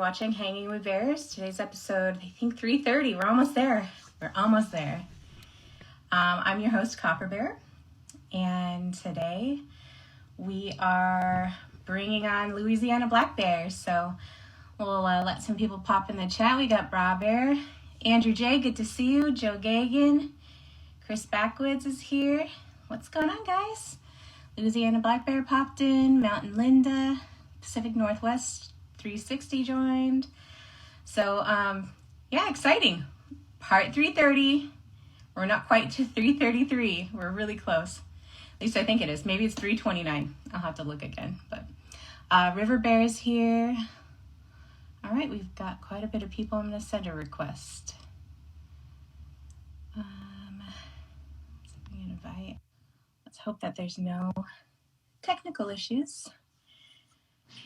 watching Hanging with Bears. Today's episode, I think 3:30. We're almost there. I'm your host, Copper Bear, and today we are bringing on Louisiana Black Bear. So we'll let some people pop in the chat. We got Bra Bear, Andrew J, good to see you. Joe Gagan, Chris Backwoods is here. What's going on, guys? Louisiana Black Bear popped in. Mountain Linda, Pacific Northwest 360 joined. So, exciting. Part 330. We're not quite to 333. We're really close. At least I think it is. Maybe it's 329. I'll have to look again. But River Bear is here. All right, we've got quite a bit of people. I'm going to send a request. Invite. Let's hope that there's no technical issues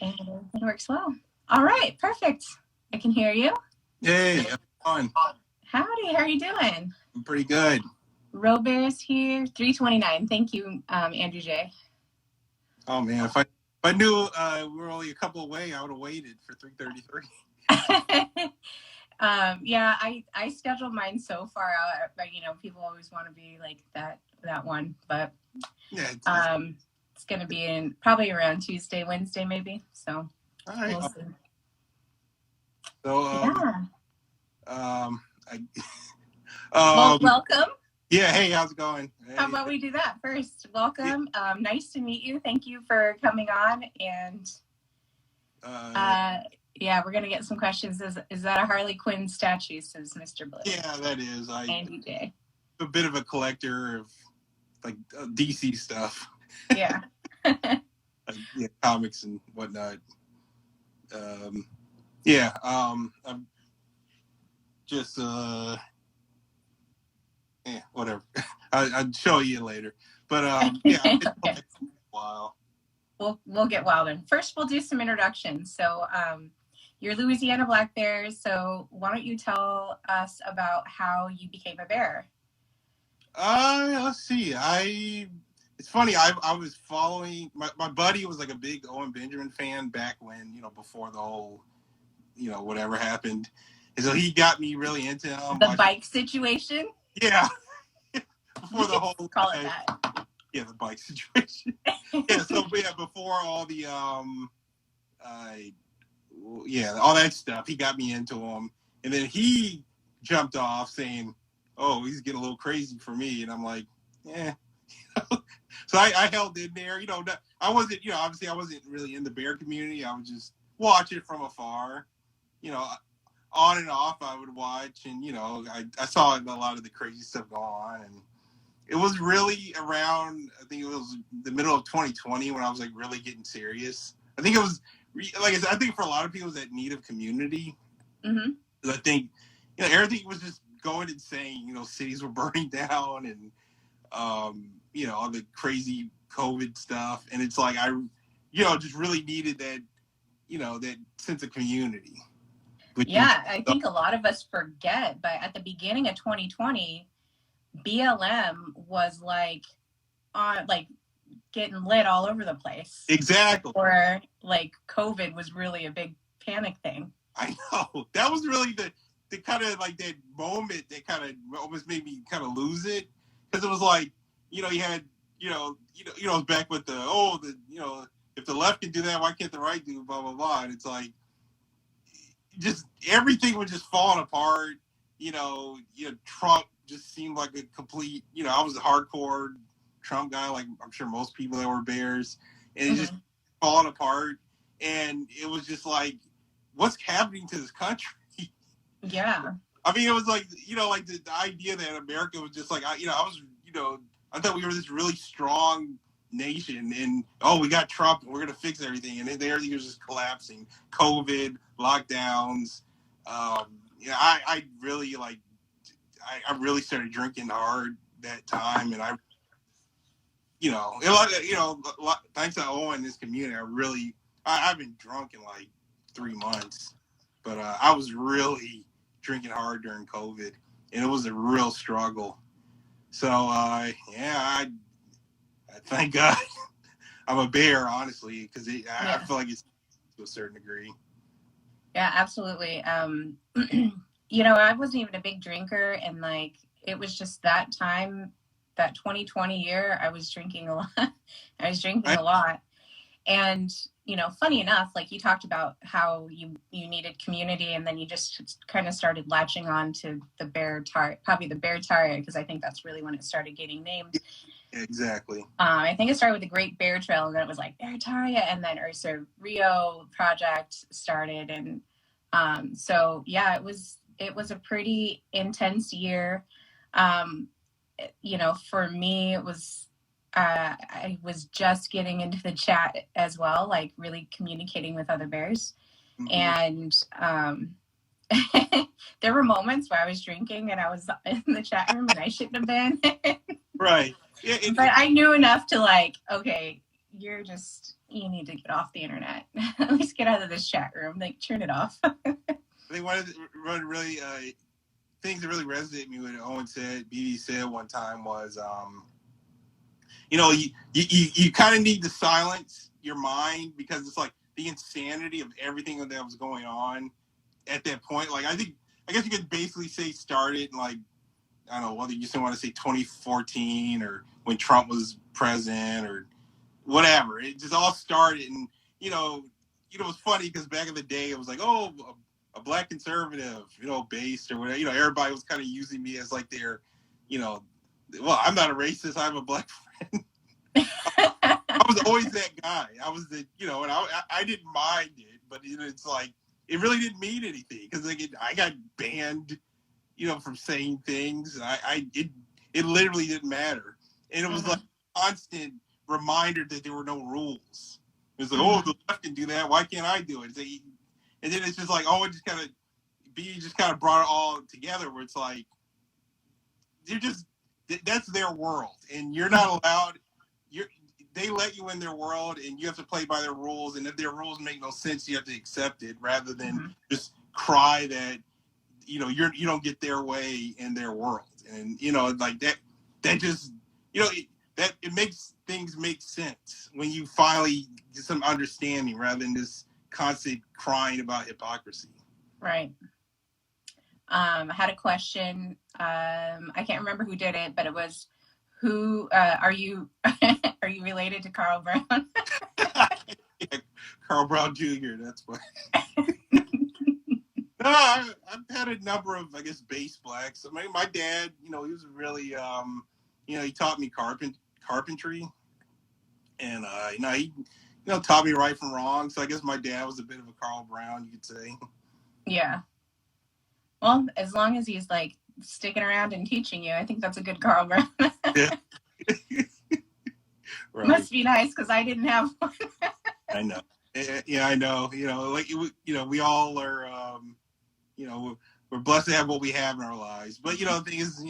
and it works well. All right, perfect. I can hear you. Hey, everyone. Howdy, how are you doing? I'm pretty good. Robear's here, 329. Thank you, Andrew J. Oh man, if I knew we were only a couple away, I would have waited for 3:33. I scheduled mine so far out, but people always want to be like that one, but yeah, it's going to be in probably around Tuesday, Wednesday, maybe. So all right. We'll see. Welcome. Yeah, hey, how's it going? Hey. How about we do that first? Welcome. Nice to meet you. Thank you for coming on. And we're gonna get some questions. Is that a Harley Quinn statue? Says Mr. Blue. Yeah, that is. Andy J. A bit of a collector of like DC stuff. Yeah. Comics and whatnot. I'm just whatever. I'll show you later. But it's okay. A while. We'll get wild in. First, we'll do some introductions. So, you're Louisiana Black Bear. So, why don't you tell us about how you became a bear? Let's see. It's funny. I was following my buddy was like a big Owen Benjamin fan back when before the whole whatever happened, and so he got me really into him. The bike situation. Yeah. Before the whole call it that. Yeah, the bike situation. Before all the all that stuff, he got me into him, and then he jumped off saying, "Oh, he's getting a little crazy for me," and I'm like, "Yeah." So I held in there. I wasn't, obviously I wasn't really in the bear community. I would just watch it from afar. On and off I would watch, and I saw a lot of the crazy stuff go on, and it was really around, I think it was the middle of 2020 when I was like really getting serious. I think it was I think for a lot of people it was that need of community. Mm-hmm. I think everything was just going insane. Cities were burning down, and all the crazy COVID stuff, and it's like I just really needed that that sense of community. I think a lot of us forget, but at the beginning of 2020, BLM was getting lit all over the place. Exactly. Or COVID was really a big panic thing. I know. That was really the kind of that moment that kind of almost made me kind of lose it, because it was like, you had, it was back with if the left can do that, why can't the right do blah blah blah? And it's like, just everything was just falling apart. Trump just seemed like a complete. I was a hardcore Trump guy, like I'm sure most people that were bears, and it just falling apart. And it was just like, what's happening to this country? Yeah. I mean, it was like, the idea that America was just like, I thought we were this really strong nation, and we got Trump, and we're gonna fix everything, and then everything was just collapsing. COVID, lockdowns. I really I really started drinking hard that time, and thanks to Owen, this community, I've been drunk in like 3 months, but I was really drinking hard during COVID, and it was a real struggle. So I thank God I'm a bear, honestly, because I feel like it's to a certain degree. Yeah, absolutely. You know, I wasn't even a big drinker, and like it was just that time, that 2020 year, I was drinking a lot. I was drinking I, a lot. And, you know, funny enough, like you talked about how you needed community, and then you just kind of started latching on to the bear tar, probably the bear target, because I think that's really when it started getting named. exactly. I think it started with the Great Bear Trail, and then it was like Bear Target, and then Ursa Rio project started, and so yeah, it was a pretty intense year. Um, you know, for me, it was I was just getting into the chat as well, like really communicating with other bears, Mm-hmm. and there were moments where I was drinking and I was in the chat room and I shouldn't have been. Right. Yeah. But I knew enough to like, okay, you need to get off the internet. At least get out of this chat room. Like, turn it off. I think one of the really things that really resonated me with what Owen said, BB said one time was, you know, you kind of need to silence your mind because it's like the insanity of everything that was going on at that point. Like, I guess you could basically say started in like, I don't know, whether you just want to say 2014 or when Trump was president or whatever. It just all started, and it was funny because back in the day it was like, oh, a black conservative, based or whatever. Everybody was kind of using me as like their, well, I'm not a racist. I'm a black friend. I was always that guy. I was the, and I didn't mind it, but it's like it really didn't mean anything because like I got banned, from saying things, and it literally didn't matter, and it was like a constant reminder that there were no rules. It was like, oh, the left can do that. Why can't I do it? And then it's just like, oh, it just kind of, B just kind of brought it all together where it's like, you're just, that's their world. And you're not allowed, they let you in their world and you have to play by their rules. And if their rules make no sense, you have to accept it rather than just cry that, you don't get their way in their world. And, like that just, that it makes things make sense when you finally get some understanding rather than this constant crying about hypocrisy. Right. I had a question. I can't remember who did it, but it was, who are you are you related to Carl Brown? Yeah, Carl Brown Jr. That's what. No, I've had a number of, I guess, base blacks. I mean, my dad, he was really, he taught me carpentry, and he, taught me right from wrong. So I guess my dad was a bit of a Carl Brown, you could say. Yeah. Well, as long as he's like sticking around and teaching you, I think that's a good Carl Brown. Yeah. Right. Must be nice because I didn't have one. I know. Yeah, I know. Like we all are. We're blessed to have what we have in our lives. But the thing is,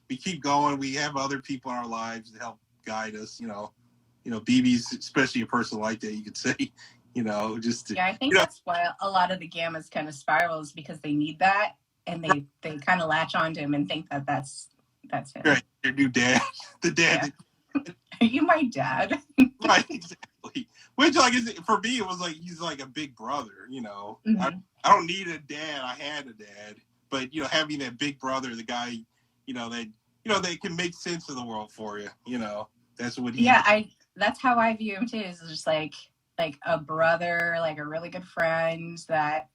we keep going. We have other people in our lives to help guide us. BB's especially a person like that. You could say, just to, yeah. I think that's why a lot of the gammas kind of spirals because they need that, and they kind of latch onto him and think that that's him. Right, your new dad, the dad. Yeah. Are you my dad? Right, exactly. Which, like, for me, it was like he's like a big brother. I don't need a dad. I had a dad, but having that big brother, the guy, that can make sense of the world for you. That's what he. Yeah, that's how I view him too. Is just like a brother, like a really good friend that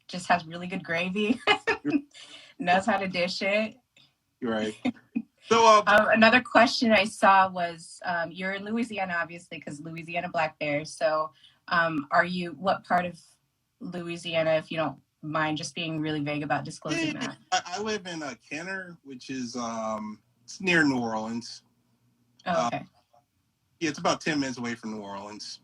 just has really good gravy, knows how to dish it. Right. So another question I saw was, you're in Louisiana, obviously, because Louisiana Black Bear. So what part of Louisiana, if you don't mind just being really vague about disclosing that? I live in Kenner, which is it's near New Orleans. Oh, okay. Yeah, it's about 10 minutes away from New Orleans.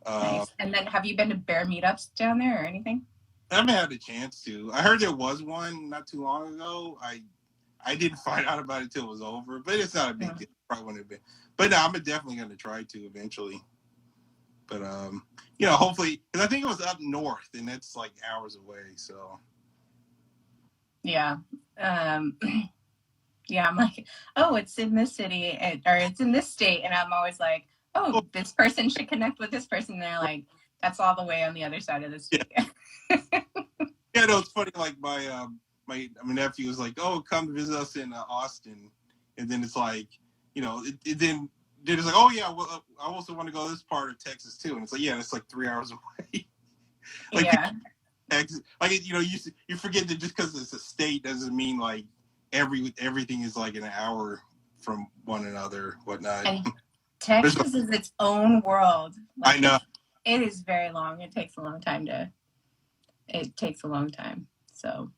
Nice. And then have you been to bear meetups down there or anything? I haven't had a chance to. I heard there was one not too long ago. I didn't find out about it till it was over, but it's not a big deal. Probably wouldn't have been. But no, I'm definitely going to try to eventually. But hopefully, because I think it was up north, and that's like hours away. So. Yeah. Yeah, I'm like, oh, it's in this city, or it's in this state, and I'm always like, oh, this person should connect with this person. And they're like, That's all the way on the other side of the state. Yeah, no, it's funny. Like my nephew was like, "Oh, come visit us in Austin," and then it's like, then they're just like, "Oh yeah, well, I also want to go to this part of Texas too," and it's like, yeah, it's like 3 hours away. Like Yeah. Texas, like you forget that just because it's a state doesn't mean like everything is like an hour from one another, whatnot. And Texas is its own world. I know. It is very long. It takes a long time. So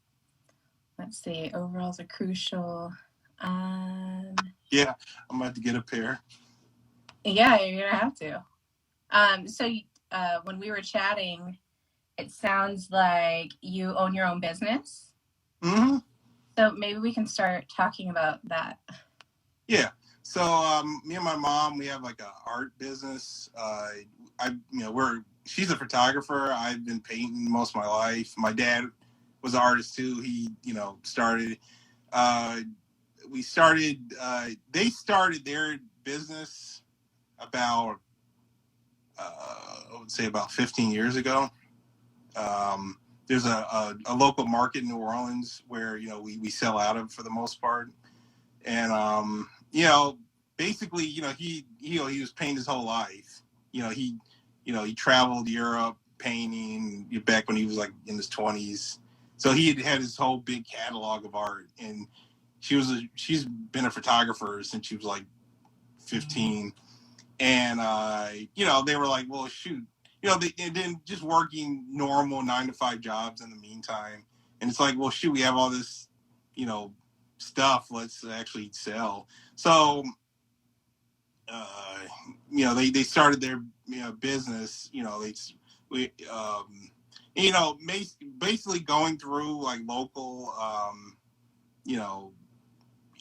let's see. Overalls are crucial. Yeah, I'm about to get a pair. Yeah, you're gonna have to. So when we were chatting, it sounds like you own your own business. Mm-hmm. So maybe we can start talking about that. Yeah. So me and my mom, we have like an art business. She's a photographer. I've been painting most of my life. My dad was an artist too. He, started. We started. They started their business about, I would say about 15 years ago. There's a local market in New Orleans where we sell out of for the most part, and basically, he was painting his whole life. He traveled Europe painting back when he was like in his 20s. So he had his whole big catalog of art, and she's been a photographer since she was like 15. And they were like, well, shoot, and then just working normal 9 to 5 jobs in the meantime. And it's like, well, shoot, we have all this, stuff. Let's actually sell. So, they started their business. Basically going through like local,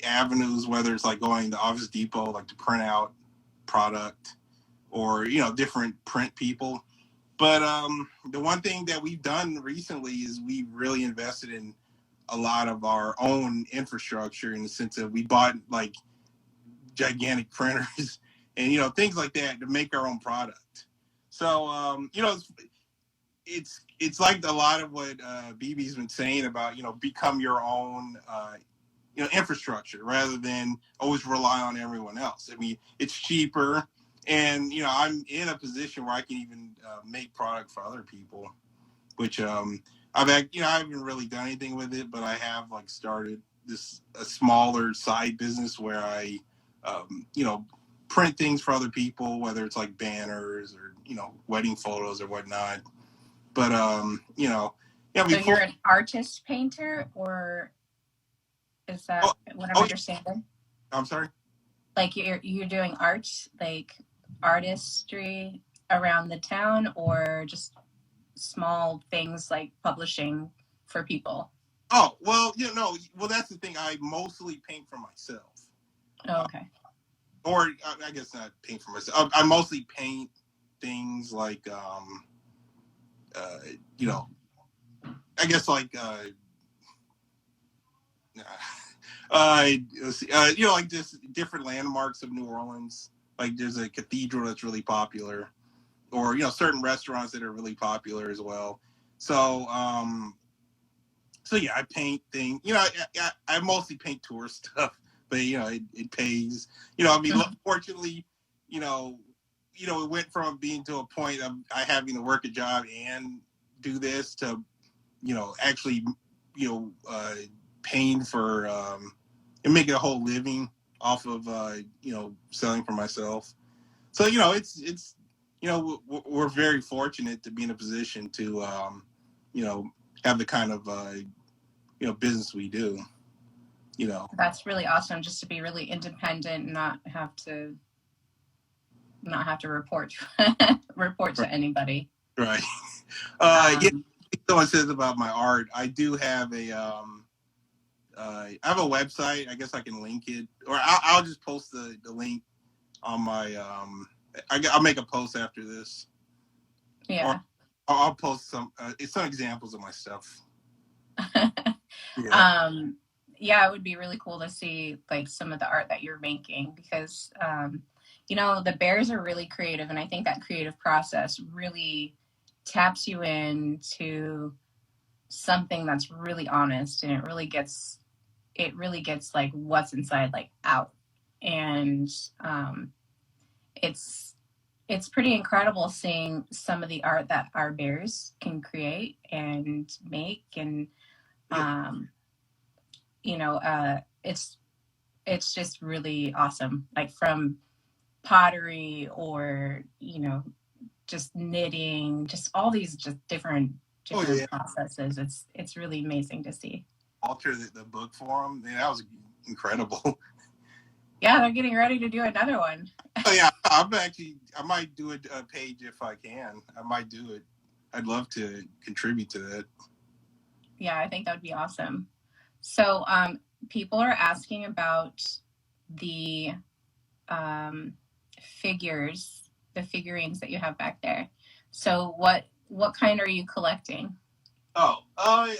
avenues, whether it's like going to Office Depot, like to print out product, or different print people. But the one thing that we've done recently is we've really invested in a lot of our own infrastructure, in the sense that we bought like gigantic printers and things like that to make our own product. So it's like a lot of what BB's been saying about become your own infrastructure rather than always rely on everyone else. I mean, it's cheaper, and I'm in a position where I can even make product for other people, which I haven't really done anything with it, but I have like started a smaller side business where I print things for other people, whether it's like banners or wedding photos or whatnot. But yeah. So you're an artist painter, or is that what I'm understanding? I'm sorry. Like you're doing art, like artistry around the town, or just small things like publishing for people? Oh, well, well, that's the thing. I mostly paint for myself. Oh, okay. Or I guess not paint for myself. I mostly paint things like, I guess like, like just different landmarks of New Orleans. Like there's a cathedral that's really popular, or certain restaurants that are really popular as well. So yeah, I paint things. I mostly paint tourist stuff, but it pays. Fortunately, it went from being to a point of I having to work a job and do this to, actually, paying for and making a whole living off of selling for myself. So it's we're very fortunate to be in a position to have the kind of business we do. That's really awesome, just to be really independent and not have to report to anybody. Right. Someone says about my art, I do have I have a website. I guess I can link it, or I'll just post the link on my I'll make a post after this. Yeah. Or I'll post some examples of my stuff. Yeah. Yeah, it would be really cool to see like some of the art that you're making, because the bears are really creative, and I think that creative process really taps you into something that's really honest, and it really gets like what's inside like out. And it's pretty incredible seeing some of the art that our bears can create and make. And you know, it's just really awesome, like from pottery, or you know, just knitting, just all these just different processes. It's really amazing to see. Alter the book for them. Yeah, that was incredible. Yeah, they're getting ready to do another one. Oh yeah, I might do a page if I can. I might do it. I'd love to contribute to that. Yeah, I think that would be awesome. So people are asking about the figures, the figurines that you have back there. So what kind are you collecting? Oh,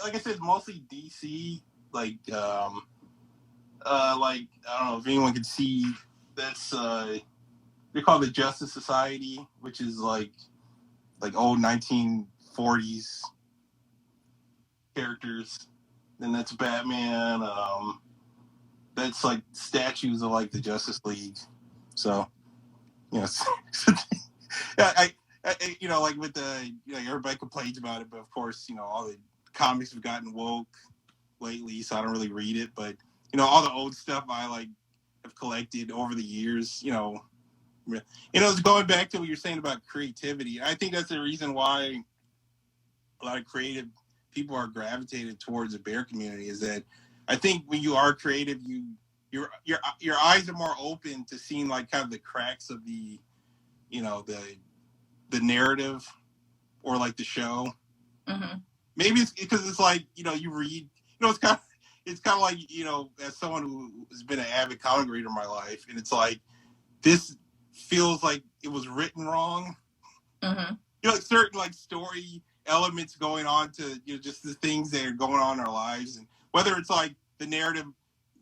like I said, mostly DC. Like I don't know if anyone can see. That's they call the Justice Society, which is like old 1940s characters. Then that's Batman. That's like statues of like the Justice League. So, you know, I you know, like with the, you know, everybody complains about it, but of course, you know, all the comics have gotten woke lately, so I don't really read it. But you know, all the old stuff I like have collected over the years. You know, it's going back to what you're saying about creativity. I think that's the reason why a lot of creative people are gravitated towards the bear community, is that I think when you are creative, your eyes are more open to seeing like kind of the cracks of the, you know, the narrative or like the show. Mm-hmm. Maybe it's because it's like, you know, you read, you know, it's kind of like, you know, as someone who has been an avid comic reader in my life, and it's like, this feels like it was written wrong. Mm-hmm. You know, like certain like story elements going on to, you know, just the things that are going on in our lives, and whether it's like the narrative,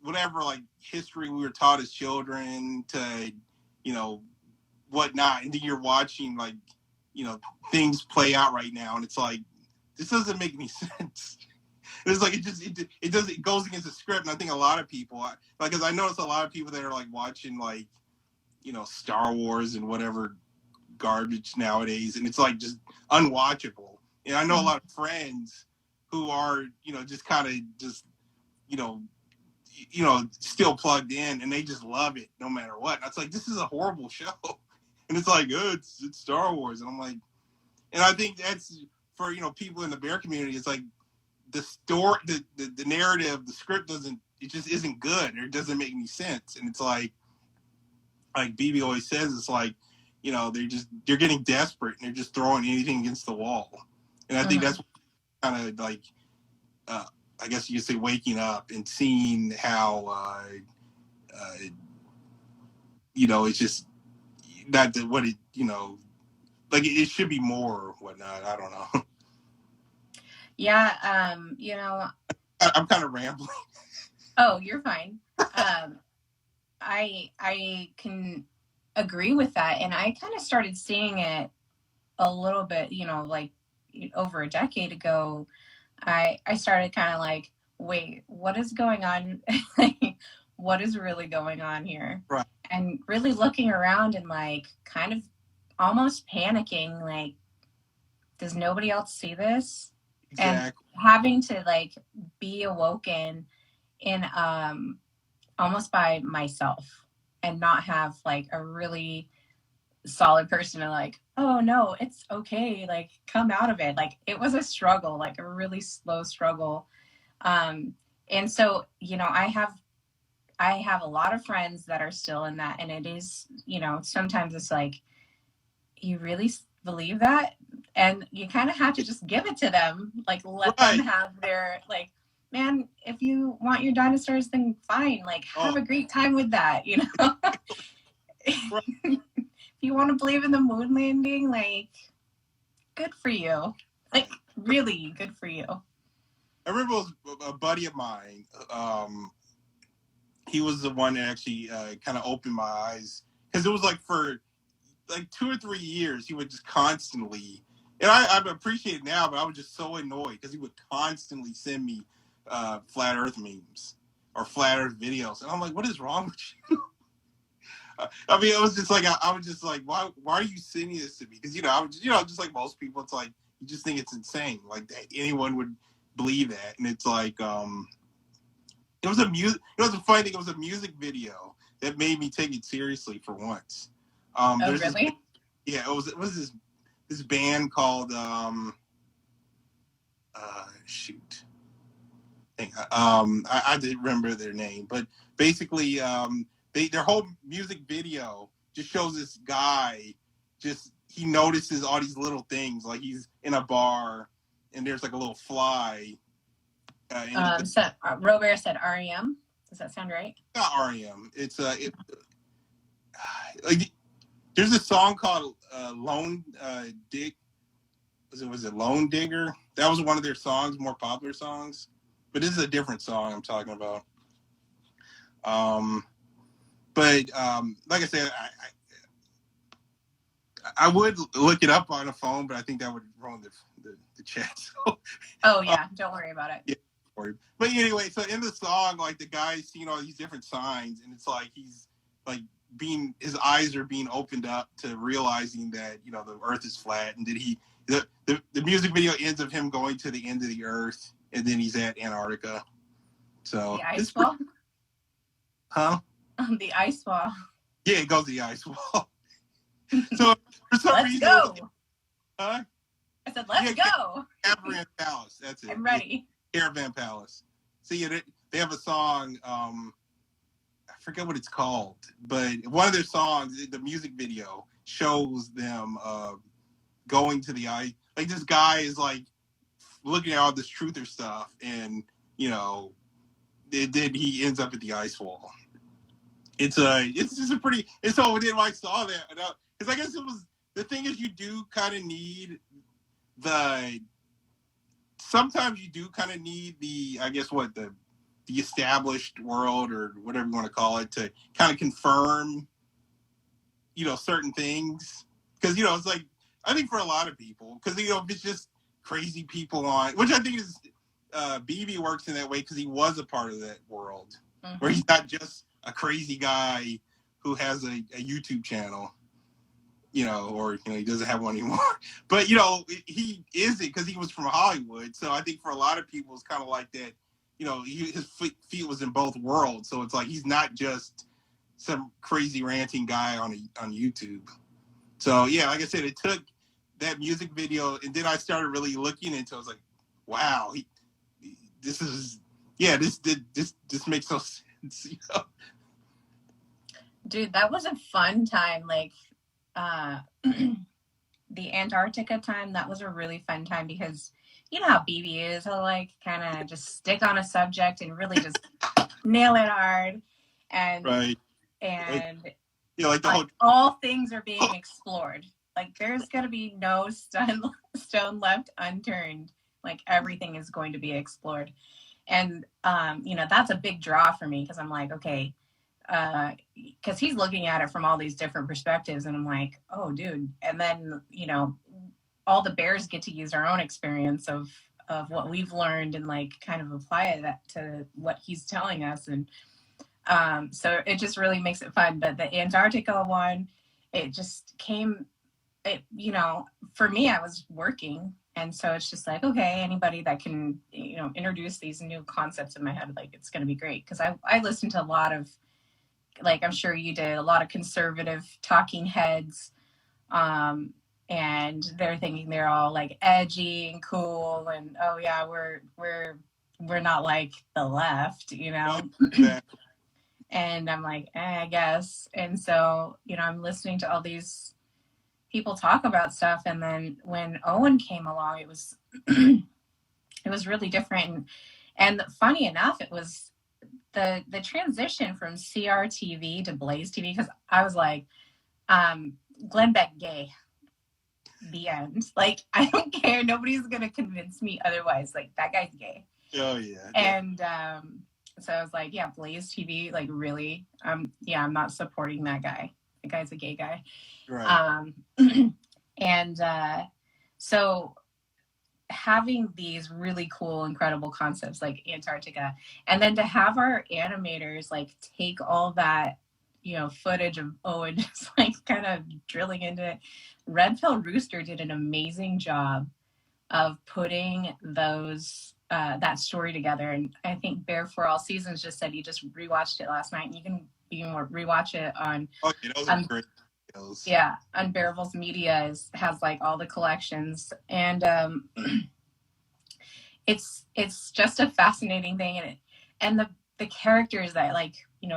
whatever, like history we were taught as children to, you know, whatnot, and then you're watching like, you know, things play out right now, and it's like, this doesn't make any sense. It's like it goes against the script, and I think a lot of people, like, because I notice a lot of people that are like watching like, you know, Star Wars and whatever garbage nowadays, and it's like just unwatchable. And I know a lot of friends who are, you know, just kind of just, you know, still plugged in, and they just love it no matter what. And it's like, this is a horrible show, and it's like, oh, it's Star Wars, and I'm like, and I think that's for, you know, people in the bear community. It's like the story, the narrative, the script it just isn't good, or it doesn't make any sense, and it's like BB always says, it's like, you know, they're getting desperate, and they're just throwing anything against the wall. And I think that's kind of like, I guess you could say, waking up and seeing how, you know, it's just not what it, you know, like it should be more or whatnot. I don't know. Yeah, you know, I'm kind of rambling. Oh, you're fine. I can agree with that, and I kind of started seeing it a little bit, you know, like over a decade ago. I started kind of like, wait, what is going on? What is really going on here? Right. And really looking around and like kind of almost panicking, like, does nobody else see this? Exactly. And having to like be awoken in almost by myself, and not have like a really solid person to like, oh no, it's okay, like come out of it. Like it was a struggle, like a really slow struggle. And so, you know, I have a lot of friends that are still in that, and it is, you know, sometimes it's like, you really believe that? And you kind of have to just give it to them, like let them have their, like, man, if you want your dinosaurs, then fine, like have a great time with that, you know. If you want to believe in the moon landing, like, good for you, like really good for you. I remember it was a buddy of mine. He was the one that actually kind of opened my eyes, because it was like for like 2 or 3 years he would just constantly And I appreciate it now, but I was just so annoyed because he would constantly send me flat Earth memes or flat Earth videos, and I'm like, what is wrong with you? I mean, it was just like I was just like, why are you sending this to me? Because I was just like most people, it's like you just think it's insane, like that anyone would believe that, and it's like it was a funny thing. It was a music video that made me take it seriously for once. Oh, really? It was this band called shoot. I didn't remember their name, but basically, their whole music video just shows this guy. He notices all these little things, like he's in a bar, and there's like a little fly. Robert said REM. Does that sound right? Not REM. It's like there's a song called Lone Dig. Was it Lone Digger? That was one of their songs, more popular songs. But this is a different song I'm talking about. But like I said, I would look it up on a phone, but I think that would ruin the chat. So, oh yeah, don't worry about it. Yeah, but anyway, so in the song, like the guy's seeing all these different signs, and it's like he's like his eyes are being opened up to realizing that the Earth is flat, and the music video ends of him going to the end of the Earth, and then he's at Antarctica. So the ice wall. Huh? The ice wall. Yeah, it goes to the ice wall. So for some reason, go. Huh? I said, let's go. Caravan Palace. That's it. I'm ready. Caravan Palace. See, they have a song. I forget what it's called, but one of their songs, the music video shows them going to the ice. Like this guy is like looking at all this truther stuff, and then he ends up at the ice wall. It's just a pretty. And so when I saw that, because I guess it was the thing is you do kind of need sometimes you do kind of need the established world or whatever you want to call it to kind of confirm certain things, because it's like I think for a lot of people, because if it's just crazy people on, which I think is BB works in that way because he was a part of that world, mm-hmm. where he's not just a crazy guy who has a YouTube channel, or he doesn't have one anymore. But he is it because he was from Hollywood. So I think for a lot of people, it's kind of like that. His feet was in both worlds. So it's like he's not just some crazy ranting guy on YouTube. So yeah, like I said, it took that music video, and then I started really looking into it. I was like, wow, this makes no sense. Dude, that was a fun time. Like the Antarctica time, that was a really fun time because you know how BB is. He'll like kind of just stick on a subject and really just nail it hard. And right. And like the whole all things are being explored. Like there's gonna be no stone left unturned. Like everything is going to be explored. And that's a big draw for me because I'm like, okay, because he's looking at it from all these different perspectives, and I'm like, oh dude. And then all the bears get to use our own experience of what we've learned and like kind of apply that to what he's telling us. And so it just really makes it fun. But the Antarctica one, it just came, for me, I was working. And so it's just like, okay, anybody that can, introduce these new concepts in my head, like it's going to be great. Because I listened to a lot of, like I'm sure you did, a lot of conservative talking heads. And they're thinking they're all like edgy and cool. And, oh yeah, we're not like the left, And I'm like, I guess. And so, I'm listening to all these people talk about stuff. And then when Owen came along, it was really different. And funny enough, it was the transition from CRTV to Blaze TV, because I was like, Glenn Beck gay. The end. Like, I don't care. Nobody's going to convince me otherwise. Like, that guy's gay. Oh, yeah. And, so I was like, yeah, Blaze TV, like really, I'm not supporting that guy. The guy's a gay guy. Right. And So having these really cool, incredible concepts like Antarctica, and then to have our animators like take all that, footage of Owen just like kind of drilling into it. Red Pill Rooster did an amazing job of putting those that story together. And I think Bear for All Seasons just said he just rewatched it last night, and you can rewatch it on. Okay, those are great videos. Yeah, Unbearable's Media has like all the collections, and it's just a fascinating thing, and the characters that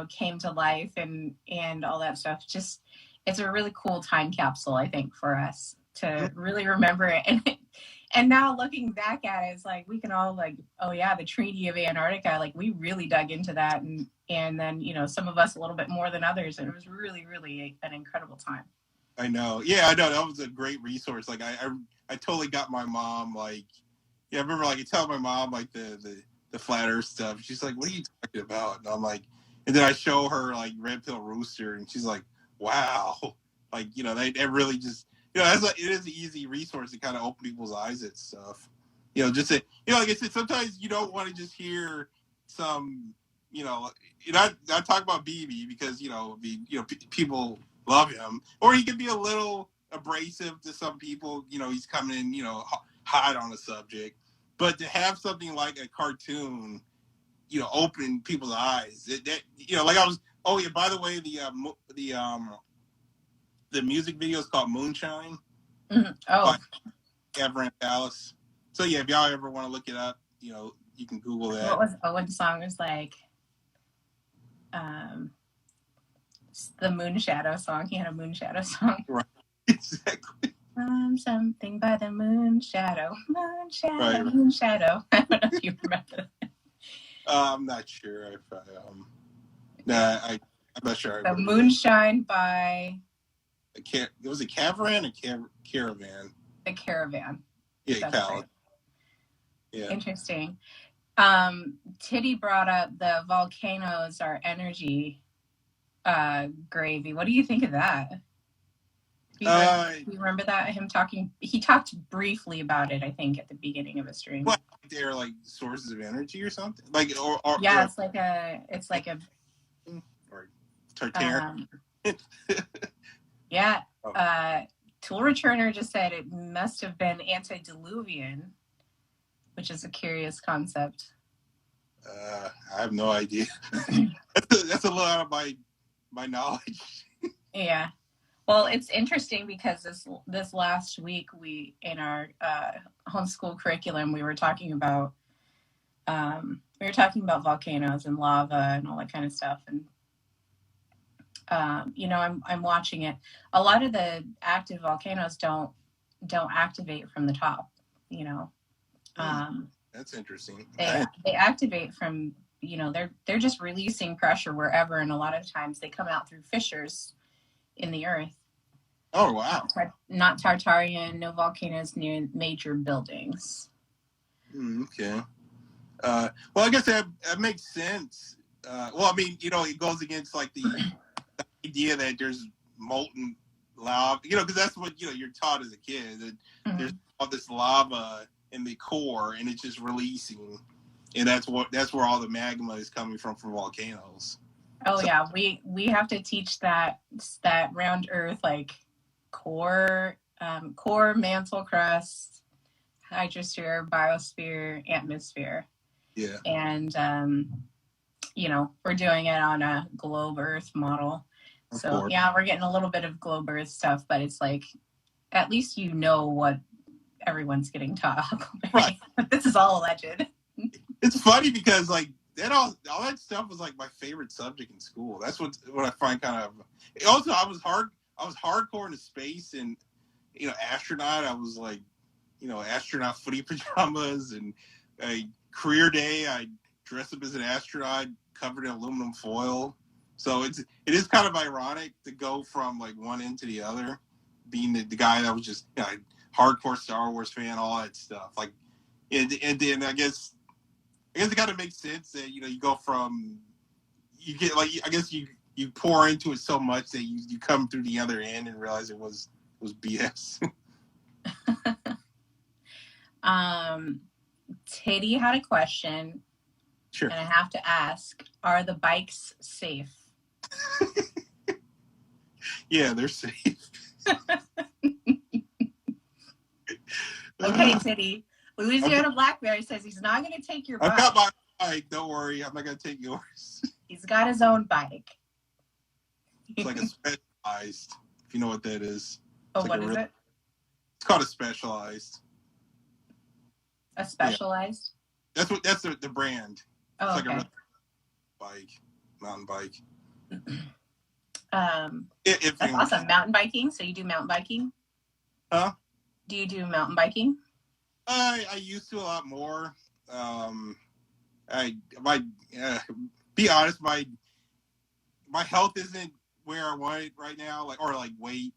came to life and all that stuff. Just it's a really cool time capsule, I think, for us to really remember it. And now looking back at it, it's like we can all like, oh yeah, the Treaty of Antarctica, like we really dug into that, and then some of us a little bit more than others, and it was really, really an incredible time. I know. Yeah, I know. That was a great resource. Like I totally got my mom like, yeah, I remember like I tell my mom like the flat earth stuff. She's like, what are you talking about? And I'm like, and then I show her like Red Pill Rooster, and she's like, wow. Like, they really just, it is an easy resource to kind of open people's eyes at stuff. Just like I said, sometimes you don't want to just hear some, I talk about BB because, people love him, or he can be a little abrasive to some people. He's coming in, hot on a subject, but to have something like a cartoon, opening people's eyes, like I was. Oh yeah, by the way, the music video is called Moonshine. Mm-hmm. Oh, Cavern Palace. So yeah, if y'all ever want to look it up, you can Google that. What was Owen's song? It was like, the Moon Shadow song. He had a Moon Shadow song. Right. Exactly. Something by the Moon Shadow. Moon Shadow. Right. Moon Shadow. I don't know if you remember that. I'm not sure. I'm not sure. The Moonshine by. It was a Cavern or Caravan. The Caravan. Yeah, right. Yeah. Interesting. Titty brought up the volcanoes are energy gravy. What do you think of that? Do you remember that? He talked briefly about it, I think, at the beginning of a stream. What, they're like sources of energy or something? Like or yeah, it's like a or Tartarian. Yeah. Tool Returner just said it must have been antediluvian, which is a curious concept. I have no idea. That's a little out of my knowledge. Yeah. Well, it's interesting because this last week we in our homeschool curriculum we were talking about volcanoes and lava and all that kind of stuff, and I'm watching it. A lot of the active volcanoes don't activate from the top. That's interesting. They activate from they're just releasing pressure wherever, and a lot of times they come out through fissures in the earth. Oh wow! Not Tartarian, no volcanoes near major buildings. Okay. Well, I guess that makes sense. Well, I mean, it goes against like the idea that there's molten lava, because that's what you're taught as a kid, that there's all this lava in the core and it's just releasing, and that's where all the magma is coming from volcanoes. Oh, so, yeah, we have to teach that round earth, like core, mantle, crust, hydrosphere, biosphere, atmosphere. Yeah. And we're doing it on a globe earth model. So yeah, we're getting a little bit of globe earth stuff, but it's like at least what everyone's getting taught. Right. This is all alleged. It's funny because like that all that stuff was like my favorite subject in school. That's what I find kind of. Also, I was hardcore into space and astronaut. I was like astronaut footy pajamas, and career day I dressed up as an astronaut covered in aluminum foil. So it is kind of ironic to go from like one end to the other, being the guy that was just hardcore Star Wars fan, all that stuff. Like, and then I guess it kind of makes sense that you go from you get like I guess you pour into it so much that you come through the other end and realize it was BS. Titty had a question, Sure. and I have to ask: are the bikes safe? Yeah, they're safe. Okay, Titty. Louisiana Black Bear says he's not going to take your I've bike. got my bike. Don't worry. I'm not going to take yours. He's got his own bike. It's like a specialized, if you know what that is. Oh, It's what like is it? It's called a specialized. A specialized? Yeah. That's the brand. Oh, it's like okay. a real bike, mountain bike. That's awesome. Mountain biking? So you do mountain biking? Huh? Do you do mountain biking? I used to a lot more. Be honest, my health isn't where I want it right now. Like weight,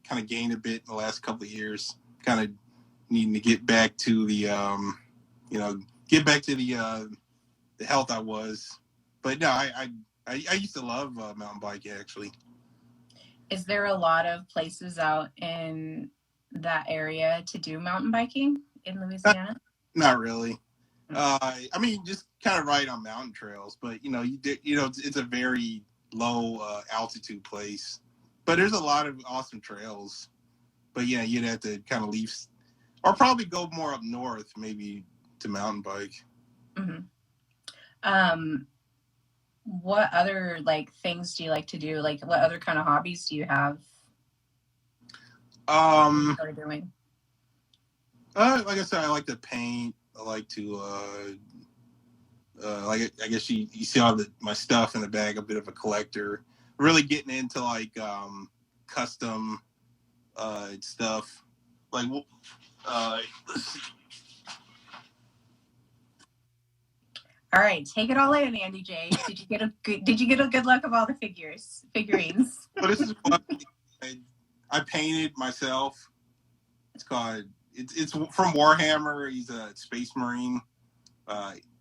kind of gained a bit in the last couple of years. Kind of needing to get back to the the health I was. But no, I used to love mountain biking actually. Is there a lot of places out in that area to do mountain biking in Louisiana? Not really. I mean, just kind of ride on mountain trails, but it's a very low altitude place. But there's a lot of awesome trails. But yeah, you'd have to kind of leave, or probably go more up north, maybe to mountain bike. Mm-hmm. What other things do you like to do? Like, what other kind of hobbies do you have? What are you doing? Like I said, I like to paint. I like to I guess you see all my stuff in the bag. A bit of a collector. Really getting into custom stuff. All right, take it all in, Andy J. Did you get a good look of all the figurines? But this is what I painted myself. It's called. It's from Warhammer. He's a Space Marine,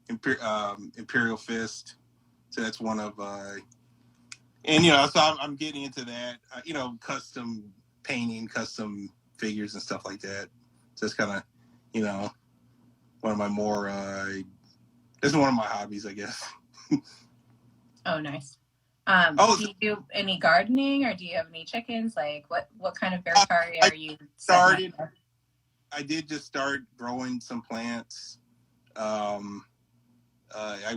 Imperial Fist. So that's one of, and so I'm getting into that. Custom painting, custom figures and stuff like that. So it's kind of, one of my more. This is one of my hobbies, I guess. Oh, nice. Do you do any gardening, or do you have any chickens? Like, what kind of bearcary are you started? I did just start growing some plants. I've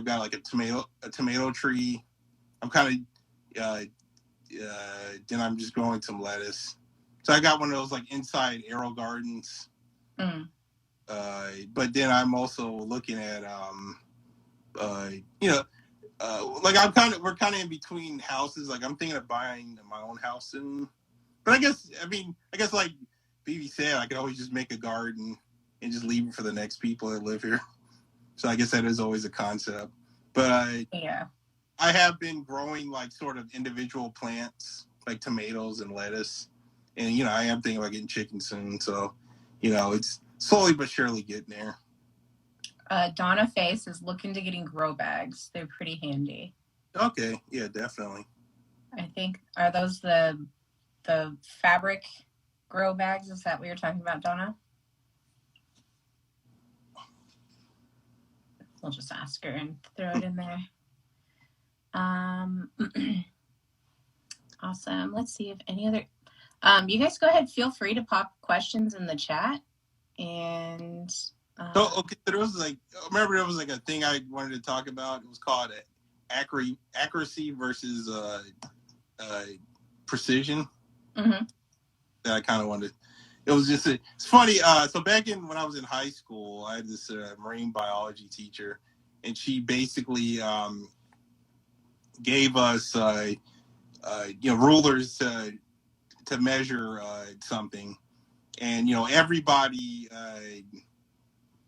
got like a tomato tree. I'm kind of then I'm just growing some lettuce. So I got one of those inside arrow gardens. Mm. But then I'm also looking at we're kind of in between houses. Like I'm thinking of buying my own house soon. But I guess like Phoebe said, I could always just make a garden and just leave it for the next people that live here. So I guess that is always a concept. But I have been growing sort of individual plants like tomatoes and lettuce. And, I am thinking about getting chicken soon. So, it's slowly but surely getting there. Donna Face is looking to getting grow bags. They're pretty handy. Okay. Yeah, definitely. I think, are those the fabric grow bags? Is that what you're talking about, Donna? We'll just ask her and throw it in there. Awesome. Let's see if any other... you guys go ahead. Feel free to pop questions in the chat. And... there was remember there was a thing I wanted to talk about. It was called accuracy versus precision. Mm-hmm. That I kind of wanted. It was just it's funny. So back when I was in high school, I had this marine biology teacher, and she basically gave us rulers to measure something, and everybody.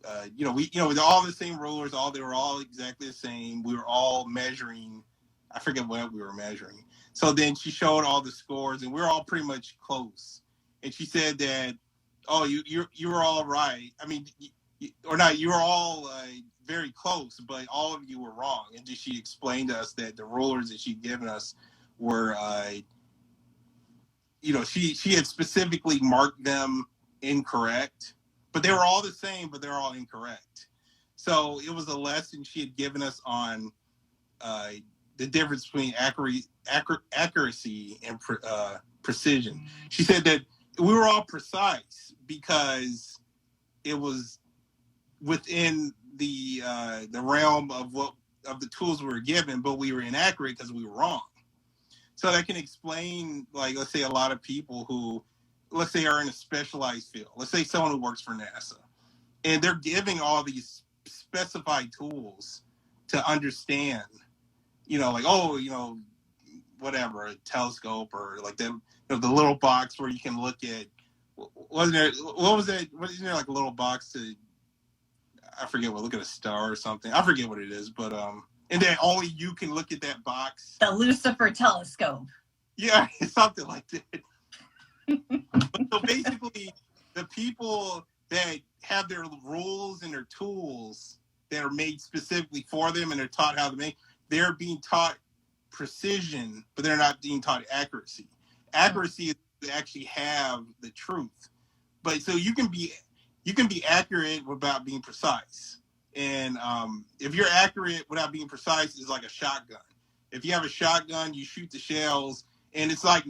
With all the same rulers, they were all exactly the same. We were all measuring. I forget what we were measuring. So then she showed all the scores, and we were all pretty much close. And she said that, you were all right. I mean, or not, you were all very close, but all of you were wrong. And she explained to us that the rulers that she'd given us were, she had specifically marked them incorrect. but they were all the same, but they're all incorrect. So it was a lesson she had given us on the difference between accuracy and precision. She said that we were all precise because it was within the realm of the tools we were given, but we were inaccurate because we were wrong. So that can explain, like, let's say a lot of people who, let's say, are in a specialized field. Let's say someone who works for NASA, and they're giving all these specified tools to understand, like, whatever, a telescope, or like the little box where you can look at, wasn't there like a little box to, I forget what, look at a star or something. I forget what it is, but and then only you can look at that box. The Lucifer telescope. Yeah, something like that. So basically, the people that have their rules and their tools that are made specifically for them and they're taught how to make, they're being taught precision, but they're not being taught accuracy. Accuracy is to actually have the truth. But so you can be accurate without being precise. And if you're accurate without being precise, it's like a shotgun. If you have a shotgun, you shoot the shells, and it's like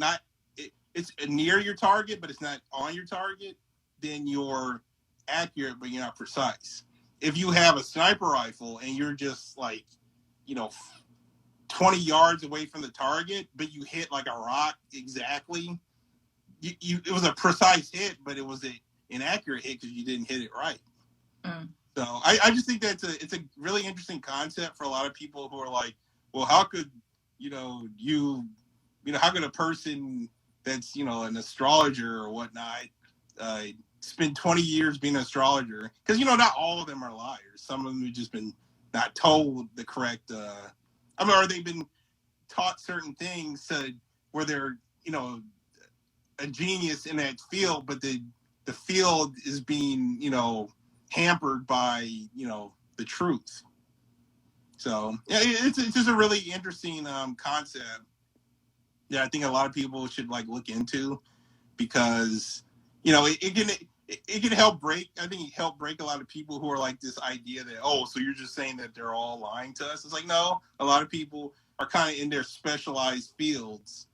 it's near your target, but it's not on your target, then you're accurate, but you're not precise. If you have a sniper rifle and you're just like, 20 yards away from the target, but you hit like a rock exactly, it was a precise hit, but it was an inaccurate hit because you didn't hit it right. So I just think that it's a really interesting concept for a lot of people who are like, well, how could how could a person that's an astrologer or whatnot spend 20 years being an astrologer? Because not all of them are liars. Some of them have just been not told the correct or they've been taught certain things where they're a genius in that field, but the field is being hampered by the truth. So yeah, it's just a really interesting concept that I think a lot of people should look into, because it can help break. I think it helped break a lot of people who are like this idea that, oh, so you're just saying that they're all lying to us. It's like, no, a lot of people are kind of in their specialized fields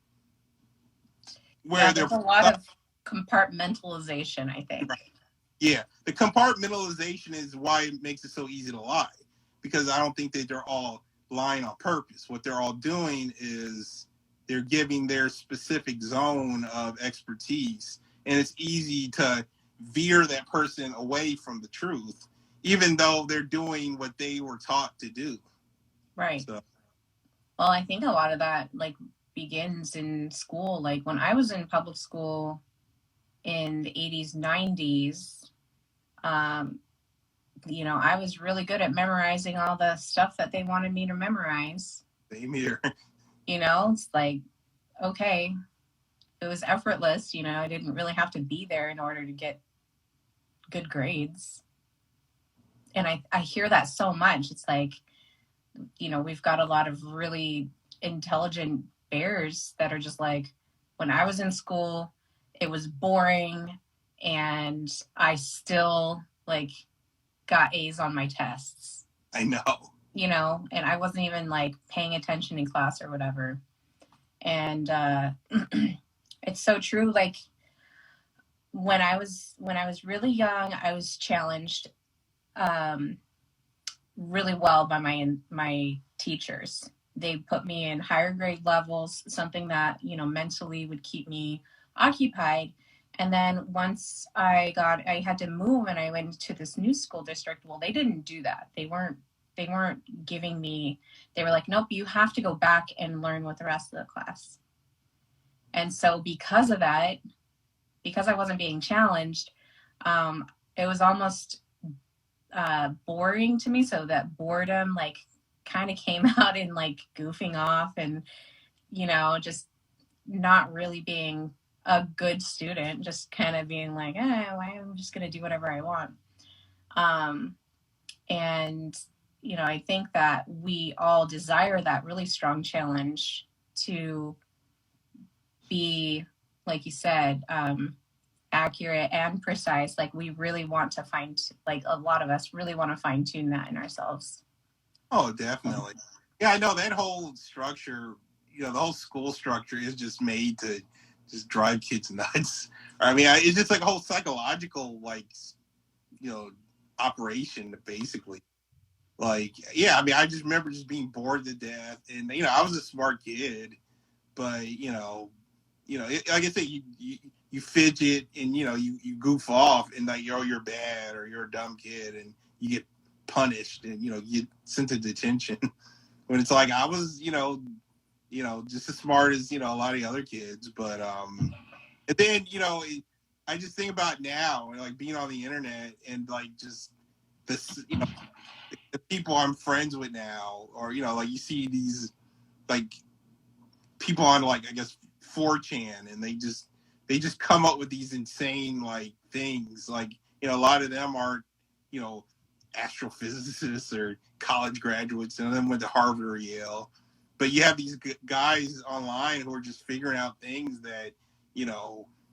where there's a lot of compartmentalization, I think. Right. Yeah, the compartmentalization is why it makes it so easy to lie, because I don't think that they're all lying on purpose. What they're all doing is they're giving their specific zone of expertise, and it's easy to veer that person away from the truth, even though they're doing what they were taught to do. Right. So. Well, I think a lot of that begins in school. Like when I was in public school in the 80s, 90s, I was really good at memorizing all the stuff that they wanted me to memorize. Same here. It's like, okay, it was effortless. I didn't really have to be there in order to get good grades. And I hear that so much. It's like, we've got a lot of really intelligent bears that are just like, when I was in school, it was boring and I still got A's on my tests. I know. And I wasn't even paying attention in class or whatever. And it's so true. When I was really young, I was challenged really well by my teachers. They put me in higher grade levels, something that mentally would keep me occupied. And then once I had to move and I went to this new school district, well, they didn't do that. They weren't giving me, they were like, nope, you have to go back and learn with the rest of the class. And so because of that, because I wasn't being challenged, it was almost boring to me. So that boredom kind of came out in goofing off and just not really being a good student, just kind of being like, I'm just gonna do whatever I want. And I think that we all desire that really strong challenge to be, like you said, accurate and precise. Like we really want to like a lot of us really want to fine tune that in ourselves. Oh, definitely. Yeah, I know that whole structure, the whole school structure is just made to just drive kids nuts. I mean, it's just like a whole psychological, like, operation, basically. Like, yeah, I mean, I just remember just being bored to death. And, I was a smart kid, but, like I said, you fidget and, you goof off and like, you're bad or you're a dumb kid and you get punished and, you get sent to detention. When it's like I was, just as smart as, a lot of the other kids. But and then, I just think about now, like being on the internet and like just this, the people I'm friends with now, or, like you see these like people on like, I guess, 4chan, and they just come up with these insane like things. Like, a lot of them aren't, astrophysicists or college graduates, and then went to Harvard or Yale. But you have these guys online who are just figuring out things that,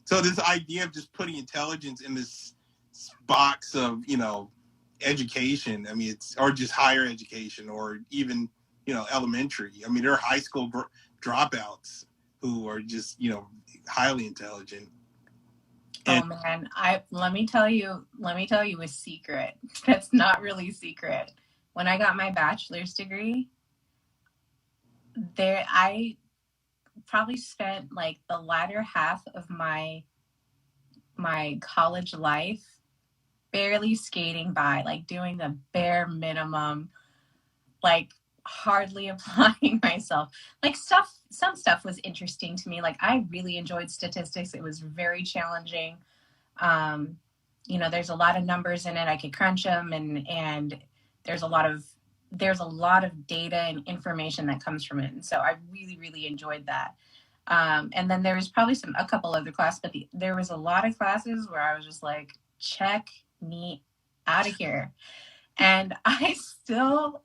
so this idea of just putting intelligence in this box of, education, I mean, or just higher education, or even, elementary. I mean, there are high school dropouts who are just, highly intelligent. And, oh man, let me tell you a secret. That's not really secret. When I got my bachelor's degree, I probably spent like the latter half of my college life barely skating by, like doing the bare minimum, like hardly applying myself. Like some stuff was interesting to me. Like I really enjoyed statistics. It was very challenging. There's a lot of numbers in it. I could crunch them, and there's a lot of data and information that comes from it. And so I really, really enjoyed that. And then there was probably a couple other classes, but there was a lot of classes where I was just like, check me out of here. And I still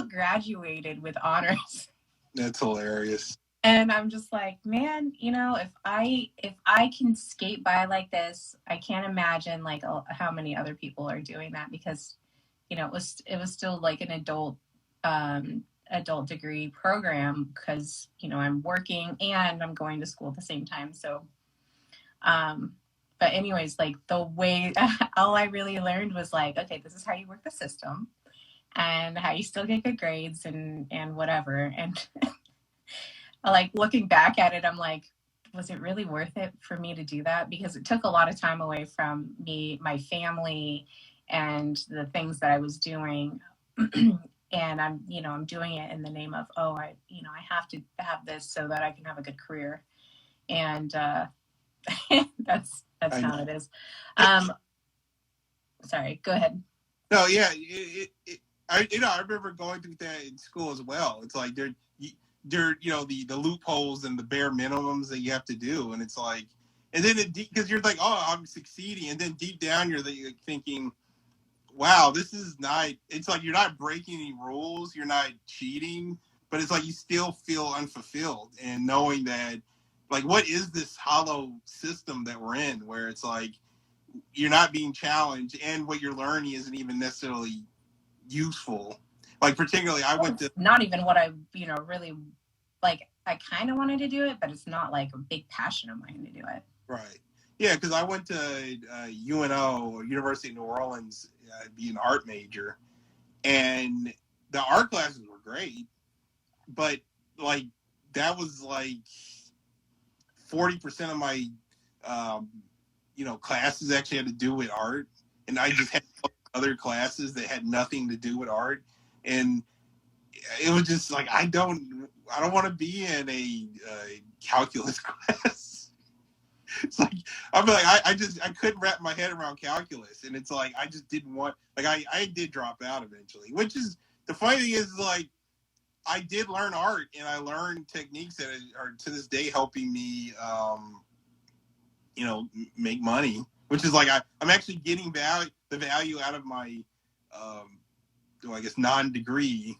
graduated with honors. That's hilarious. And I'm just like, man, if I can skate by like this, I can't imagine like how many other people are doing that, because, it was still like an adult degree program, because, I'm working and I'm going to school at the same time. So, but anyways, like the way, all I really learned was like, okay, this is how you work the system and how you still get good grades and whatever. And like looking back at it, I'm like, was it really worth it for me to do that? Because it took a lot of time away from me, my family, and the things that I was doing. And I'm doing it in the name of, I have to have this so that I can have a good career. And that's how it is. Sorry, go ahead. No, yeah, I remember going through that in school as well. It's like there the loopholes and the bare minimums that you have to do, and it's like, and then because you're like, oh, I'm succeeding, and then deep down you're thinking, wow, this is not. It's like you're not breaking any rules, you're not cheating, but it's like you still feel unfulfilled, and knowing that, like, what is this hollow system that we're in, where it's like you're not being challenged, and what you're learning isn't even necessarily useful. Like, particularly, I went to not even what I really like. I kind of wanted to do it, but it's not like a big passion of mine to do it. Right. Yeah, because I went to UNO, or University of New Orleans, be an art major, and the art classes were great, but like that was like 40% of my classes actually had to do with art, and I just had other classes that had nothing to do with art, and it was just like I don't want to be in a calculus class. It's like I couldn't wrap my head around calculus, and it's like I just didn't want, like I did drop out eventually. Which is the funny thing is, like, I did learn art, and I learned techniques that are to this day helping me make money, which is like I'm actually getting the value out of my I guess non-degree,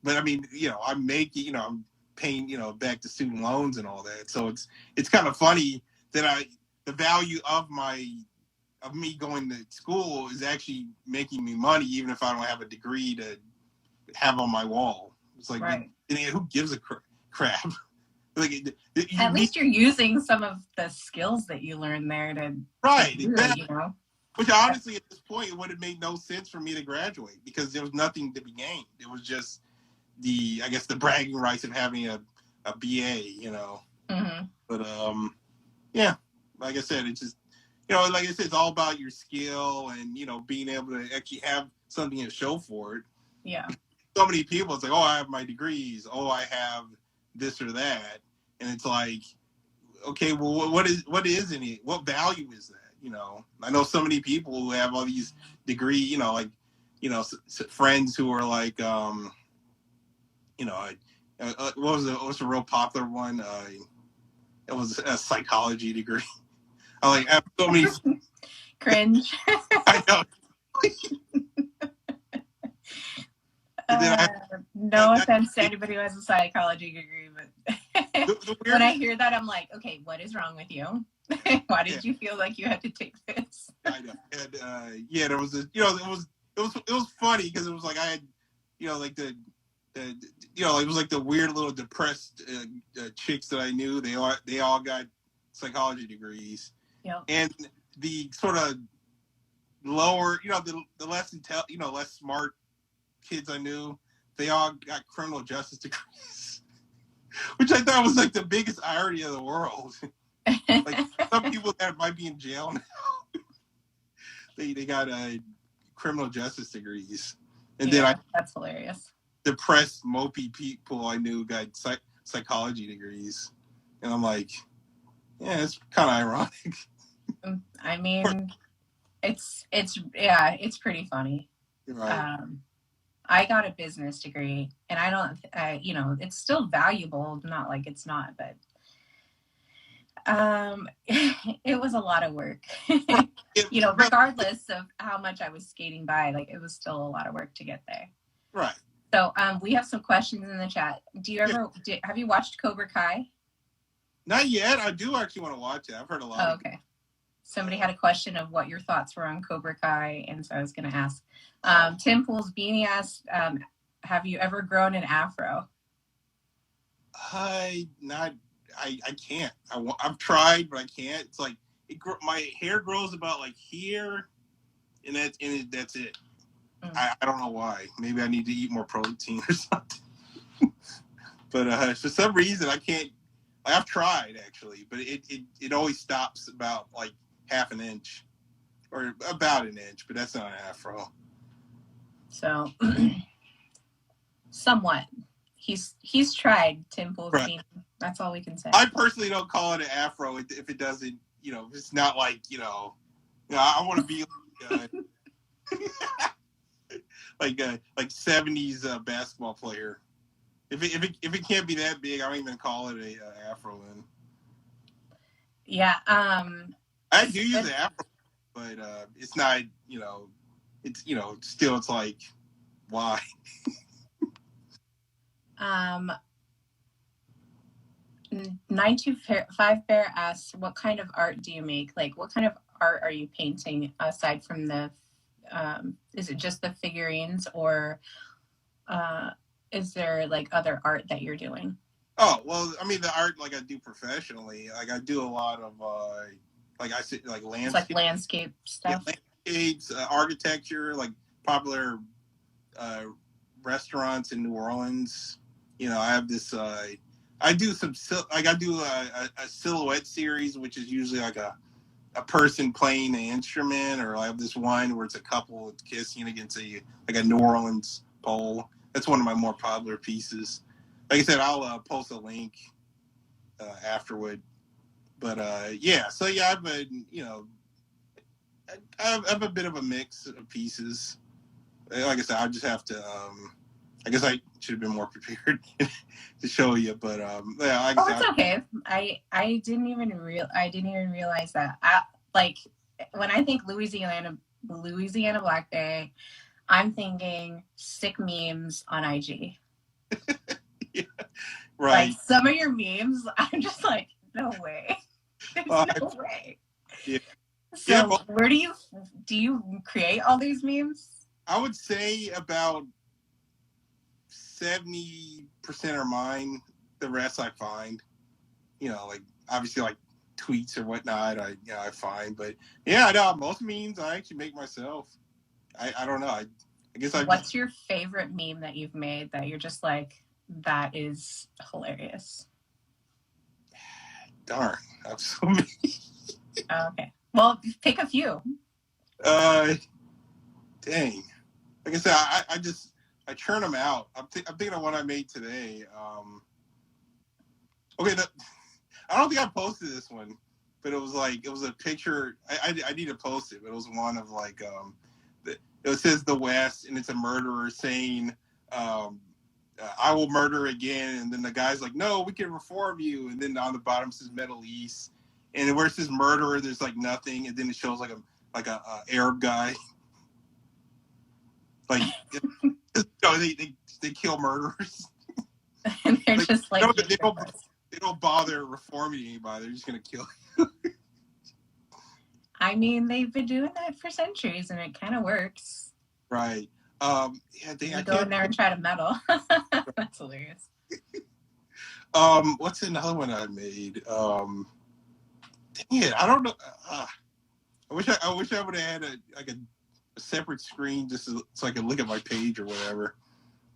but I mean, I'm making, I'm paying, back the student loans and all that. So it's kind of funny that the value of me going to school is actually making me money, even if I don't have a degree to have on my wall. It's like, right. Who gives a crap? Like, At least you're using some of the skills that you learned there to exactly. You know. Which honestly, at this point, it would have made no sense for me to graduate because there was nothing to be gained. It was just the bragging rights of having a BA, you know. Mm-hmm. But yeah, like I said, it's just, you know, like I said, it's all about your skill and, you know, being able to actually have something to show for it. Yeah. So many people, it's like, oh, I have my degrees. Oh, I have this or that. And it's like, okay, well, what is in it? What value is that? You know, I know so many people who have all these degrees, you know, like, you know, friends who are like, you know, what's a real popular one? It was a psychology degree. I have so many. Cringe. I know. No offense to anybody who has a psychology degree, but when I hear that, I'm like, okay, what is wrong with you? Why did you feel like you had to take this? I know. And, yeah, there was you know, it was funny because it was like I had, you know, like the you know, it was like the weird little depressed chicks that I knew. They all got psychology degrees. Yep. And the sort of lower, you know, the less less smart kids I knew, they all got criminal justice degrees, which I thought was like the biggest irony of the world. Like some people that might be in jail now, they got criminal justice degrees, and then that's hilarious. Depressed, mopey people I knew got psychology degrees, and I'm like, yeah, it's kind of ironic. I mean, it's pretty funny. Right. I got a business degree, and I don't, you know, it's still valuable. Not like it's not, but it was a lot of work. You know, regardless of how much I was skating by, like it was still a lot of work to get there. Right. So we have some questions in the chat. Do you ever have you watched Cobra Kai? Not yet. I do actually want to watch it. I've heard a lot. Oh, okay. Somebody had a question of what your thoughts were on Cobra Kai, and so I was going to ask. Tim Pools Beanie asked, have you ever grown an afro? I can't. I've tried, but I can't. It's like my hair grows about like here, and that's it. I don't know why. Maybe I need to eat more protein or something. But for some reason, I can't. I've tried actually, but it always stops about like half an inch or about an inch, but that's not an afro. So somewhat. He's tried, Tim Pools. Right. That's all we can say. I personally don't call it an afro if it doesn't, you know, it's not like, you know, I want to be like 70s basketball player. If it can't be that big, I don't even call it a afro then. Yeah. I do use an afro, but it's not, you know, it's, you know, still it's like, why? 925 Bear asks, what kind of art do you make? Like, what kind of art are you painting aside from the, is it just the figurines, or is there like other art that you're doing? Oh, well, I mean, the art, like I do professionally, like I do a lot of, like I said, like landscape. It's like landscape stuff. Yeah, landscapes, architecture, like popular restaurants in New Orleans. You know, I have this, I do a silhouette series, which is usually like a person playing an instrument, or I have this one where it's a couple kissing against a New Orleans pole. That's one of my more popular pieces. Like I said, I'll post a link afterward. But yeah, so yeah, I've been, you know, I have a bit of a mix of pieces. Like I said, I just have to. I guess I should have been more prepared to show you, but yeah. Like I said, it's okay. I didn't even realize that. Like when I think Louisiana Black Bear, I'm thinking sick memes on IG. Yeah, right. Like some of your memes, I'm just like, no way. There's no way. Yeah. So Yeah, but where do you create all these memes? I would say about 70% are mine. The rest I find. Like obviously like tweets or whatnot. I find, but yeah, I know most memes I actually make myself. I don't know. I guess I just What's your favorite meme that you've made that you're just like, that is hilarious? darn. I'm so many. Oh, okay. Well, pick a few. Uh, dang. Like I said, I churn them out. I'm thinking of one I made today. Okay, I don't think I posted this one, but it was a picture. I need to post it, but it was one of like it says the West, and it's a murderer saying, "I will murder again," and then the guy's like, "No, we can reform you," and then on the bottom says Middle East, and where it says murderer, there's like nothing, and then it shows like a Arab guy, like they kill murderers. And they're Like, just like, they don't bother reforming anybody. They're just gonna kill. I mean, they've been doing that for centuries, and it kind of works. Right. Yeah, You go in there and try to meddle. That's hilarious. What's another one I made? Dang it, I don't know. I wish I would have had a separate screen just so I could look at my page or whatever.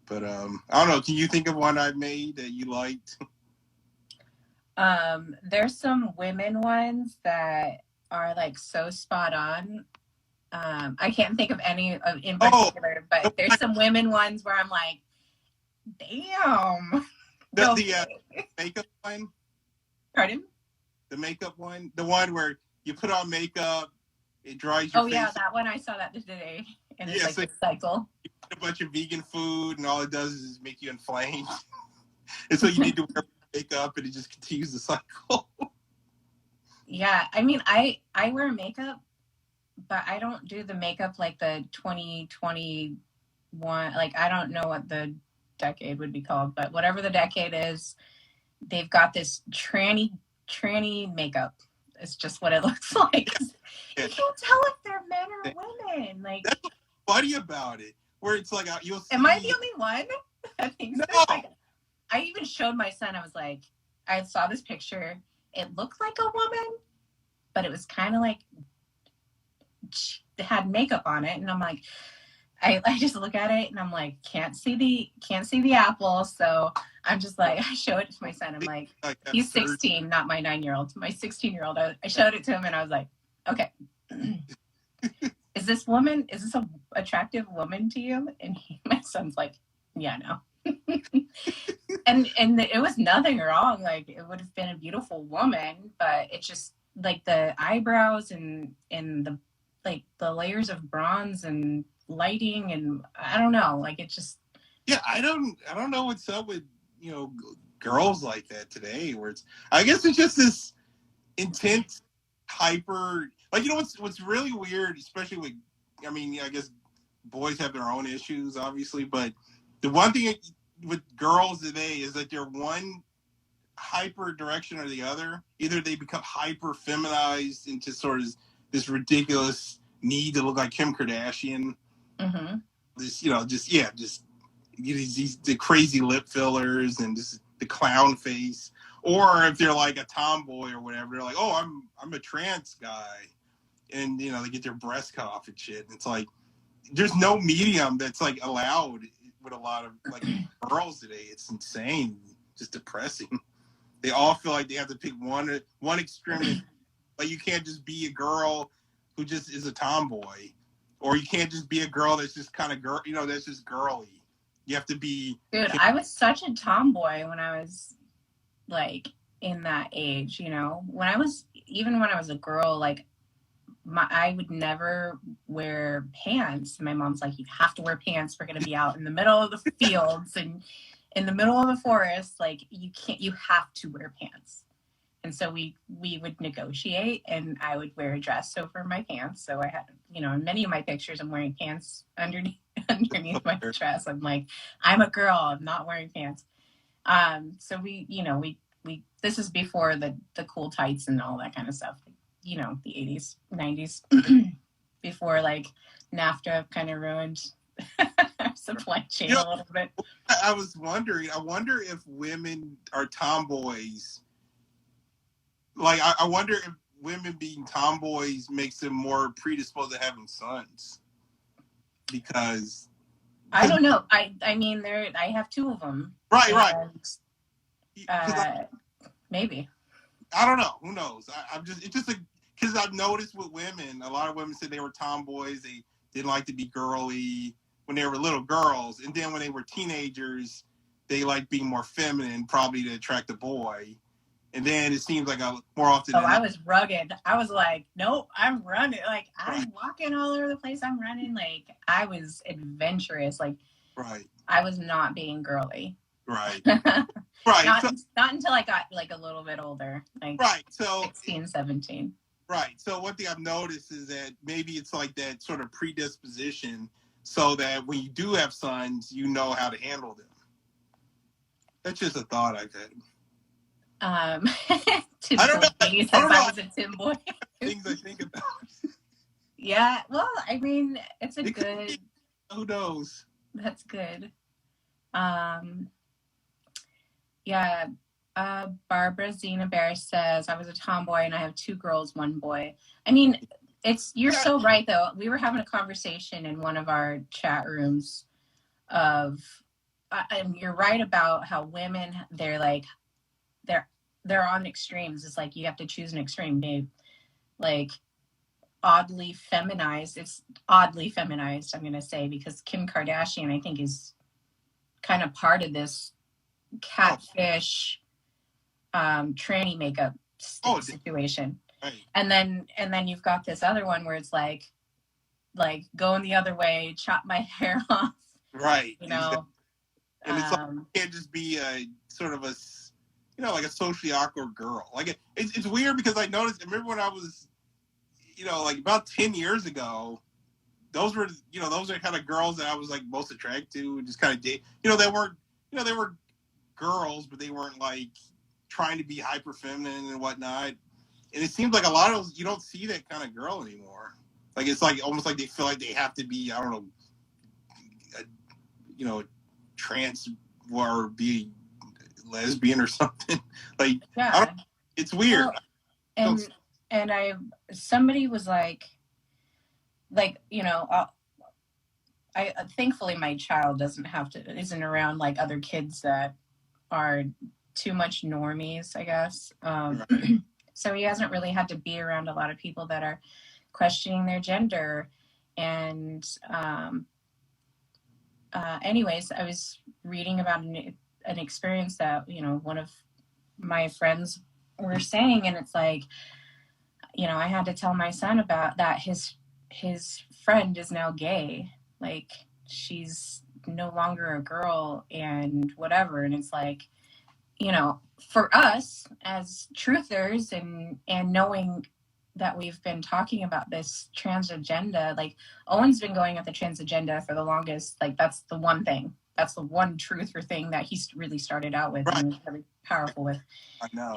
But I don't know. Can you think of one I made that you liked? There's some women ones that are like so spot on. I can't think of any in particular, but there's some women ones where I'm like, damn. The makeup one? Pardon? The makeup one? The one where you put on makeup, it dries your face. Oh, yeah, that one. I saw that today. And it's like a cycle. You eat a bunch of vegan food, and all it does is make you inflamed. And so you need to wear makeup, and it just continues the cycle. Yeah, I mean, I wear makeup, but I don't do the makeup like the 2021. Like, I don't know what the decade would be called, but whatever the decade is, they've got this tranny makeup. It's just what it looks like. You can't tell if they're men or women. Like, that's what's funny about it, where it's like you'll see. Am I the only one? I think no. So. Like, I even showed my son. I was like, I saw this picture. It looked like a woman, but it was kind of like it had makeup on it, and I'm like, I just look at it and I'm like, can't see the apple. So I'm just like, I show it to my son. I'm like he's 16, not my 9-year-old. My 16-year-old. I showed it to him and I was like, okay, is this a attractive woman to you? And my son's like, yeah, no. and it was nothing wrong. Like, it would have been a beautiful woman, but it's just like the eyebrows and the like the layers of bronze and lighting, and I don't know, like, it just I don't know what's up with girls like that today, where I guess it's just this intense hyper, like, what's really weird, especially with, I guess boys have their own issues obviously, but the one thing with girls today is that they're one hyper direction or the other. Either they become hyper feminized into sort of this ridiculous need to look like Kim Kardashian. Mm-hmm. Just these the crazy lip fillers and just the clown face. Or if they're like a tomboy or whatever, they're like, oh, I'm a trans guy, and they get their breasts cut off and shit. And it's like there's no medium that's like allowed with a lot of like girls today. It's insane, just depressing. They all feel like they have to pick one extremity. Like, you can't just be a girl who just is a tomboy, or you can't just be a girl that's just kind of that's just girly. You have to be. Dude, I was such a tomboy when I was like in that age. When I was a girl, like I would never wear pants. My mom's like, you have to wear pants. We're gonna be out in the middle of the fields and in the middle of the forest. Like, you have to wear pants. And so we would negotiate, and I would wear a dress over my pants. So I had, in many of my pictures, I'm wearing pants underneath my dress. I'm like, I'm a girl. I'm not wearing pants. So we this is before the cool tights and all that kind of stuff. you know, the 80s, 90s, before like NAFTA kind of ruined supply chain a little bit. I was wondering, I wonder if women are tomboys. Like, I wonder if women being tomboys makes them more predisposed to having sons. Because I don't know. I mean, I have 2 of them. Right. Maybe. I don't know. Who knows? It's just because I've noticed with women, a lot of women said they were tomboys. They didn't like to be girly when they were little girls, and then when they were teenagers, they liked being more feminine, probably to attract a boy. And then it seems like more often. I was rugged. I was like, nope, I'm running. Like, I'm walking all over the place. I'm running. Like, I was adventurous. Like, I was not being girly. Right. Not until I got like a little bit older. Like, so 16, 17. Right. So one thing I've noticed is that maybe it's like that sort of predisposition, so that when you do have sons, you know how to handle them. That's just a thought I've had. I don't know. I was a Tim boy. Things I think about. Yeah. Well, I mean, it's good. Who knows? That's good. Yeah. Barbara Zena Bear says, I was a tomboy and I have 2 girls, 1 boy. I mean, you're so right though. We were having a conversation in one of our chat rooms and you're right about how women, they're on extremes. It's like you have to choose an extreme. They like oddly feminized. It's oddly feminized, I'm going to say, because Kim Kardashian, I think, is kind of part of this catfish tranny makeup situation. Right. And then you've got this other one where it's like going the other way, chop my hair off. Right. You know. And it's like, you can't just be a sort of a, like a socially awkward girl. Like it's weird because I remember when I was, like about 10 years ago, those were kind of girls that I was like most attracted to, just kind of date. They were girls, but they weren't like trying to be hyper feminine and whatnot. And it seems like a lot of those, you don't see that kind of girl anymore. Like it's like almost like they feel like they have to be, I don't know, trans or be lesbian or something. Like, yeah. It's weird. Well, and somebody was like, I thankfully my child isn't around like other kids that are too much normies, I guess. So he hasn't really had to be around a lot of people that are questioning their gender. And anyways, I was reading about an experience that, one of my friends were saying, and it's like, I had to tell my son about that. His friend is now gay. Like, she's no longer a girl and whatever. And it's like, for us as truthers and knowing that we've been talking about this trans agenda, like Owen's been going at the trans agenda for the longest. Like, that's the one thing. That's the one truth or thing that he's really started out with and was really powerful with. I know.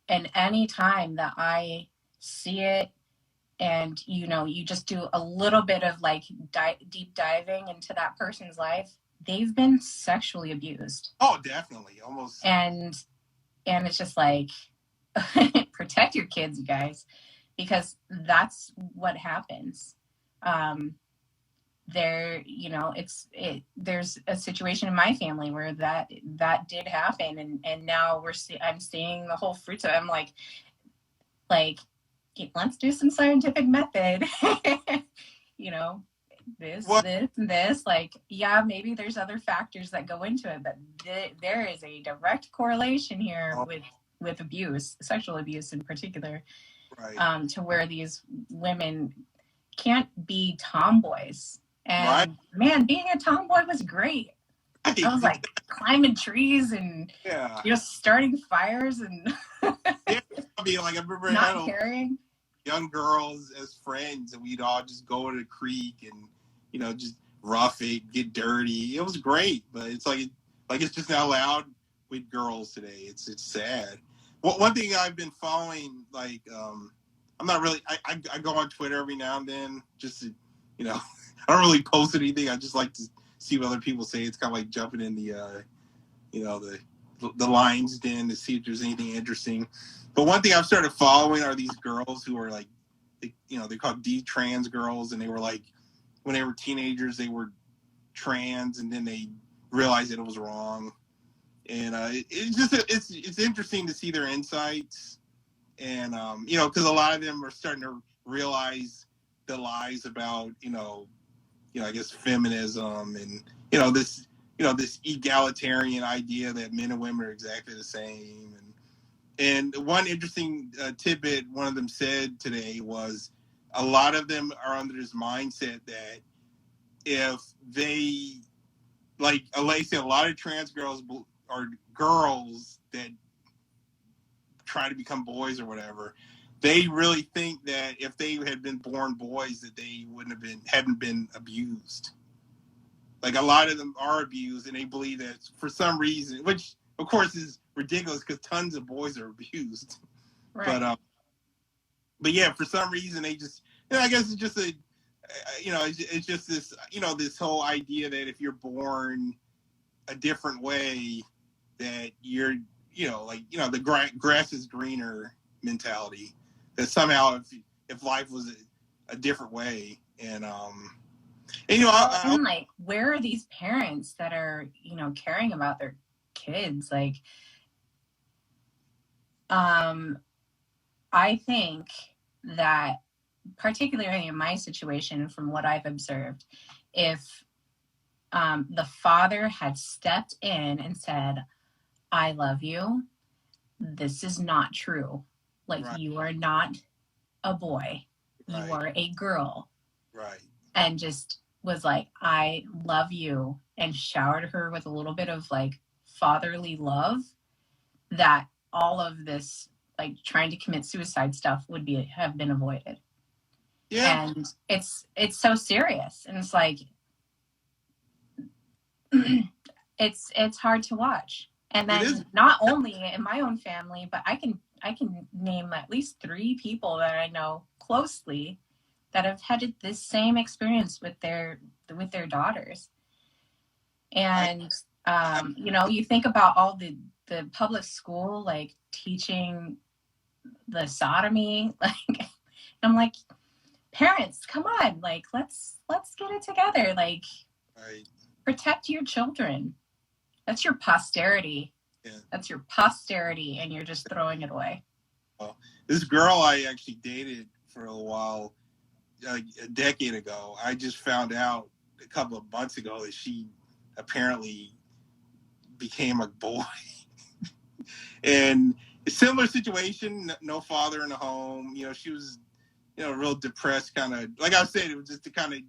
And any time that I see it, and you just do a little bit of like deep diving into that person's life, they've been sexually abused. Oh, definitely, almost. And it's just like, protect your kids, you guys, because that's what happens. There's a situation in my family where that did happen, and now I'm seeing the whole fruits of it. I'm like, let's do some scientific method. This, like, yeah, maybe there's other factors that go into it, but there is a direct correlation here with abuse, sexual abuse in particular, to where these women can't be tomboys. And man, being a tomboy was great. I was like climbing trees and just starting fires and I remember not caring. Young girls as friends, and we'd all just go to the creek and just rough it, get dirty. It was great, but it's like it's just not allowed with girls today. It's sad. one thing I've been following, like, I'm not really. I go on Twitter every now and then, just to, you know, I don't really post anything. I just like to see what other people say. It's kind of like jumping in the, you know, the lion's den to see if there's anything interesting. But one thing I've started following are these girls who are like, you know, they call D-trans girls, and they were like, when they were teenagers, they were trans, and then they realized that it was wrong. And it's just it's interesting to see their insights, and you know, because a lot of them are starting to realize the lies about I guess feminism and this this egalitarian idea that men and women are exactly the same. And one interesting tidbit one of them said today was a lot of them are under this mindset that if they like say a lot of trans girls are girls that try to become boys or whatever, they really think that if they had been born boys that they hadn't been abused. Like a lot of them are abused, and they believe that for some reason, which of course is ridiculous because tons of boys are abused. Right. But yeah, for some reason they just, I guess it's just it's just this, this whole idea that if you're born a different way, that you're, the grass is greener mentality. That somehow if life was a different way, and like, where are these parents that are, caring about their kids? Like, I think that particularly in my situation, from what I've observed, if the father had stepped in and said, I love you, this is not true. Like, right. You are not a boy. Right. You are a girl. Right. And just was like, I love you, and showered her with a little bit of like fatherly love, that all of this like trying to commit suicide stuff would have been avoided. Yeah. And it's so serious, and it's like it's hard to watch. And then not only in my own family, but I can name at least 3 people that I know closely that have had this same experience with their daughters. And you think about all the public school like teaching the sodomy, like I'm like, parents, come on, like let's get it together, like right. Protect your children. That's your posterity. Yeah. That's your posterity, and you're just throwing it away. Well, this girl I actually dated for a while, like a decade ago, I just found out a couple of months ago that she apparently became a boy. And a similar situation, no father in the home. She was, real depressed, kind of, like I said, it was just the kind of,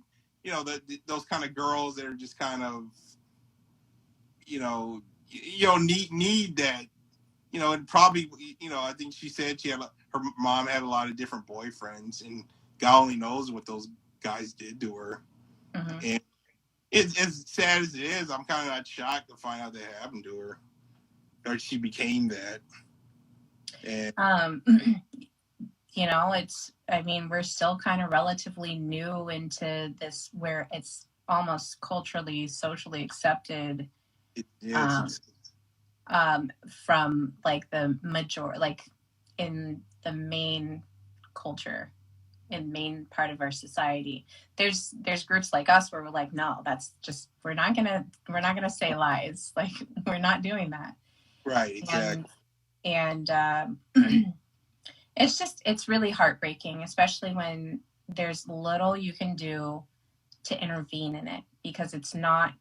those kind of girls that are just kind of, need that, and probably, I think she said her mom had a lot of different boyfriends, and God only knows what those guys did to her. Mm-hmm. And it's as sad as it is, I'm kind of not shocked to find out that happened to her, or she became that. And we're still kind of relatively new into this, where it's almost culturally, socially accepted. From like the like in the main culture, in main part of our society, there's groups like us where we're like, no, that's just, we're not gonna say lies, like we're not doing that. Right, exactly. And it's really heartbreaking, especially when there's little you can do to intervene in it, because it's not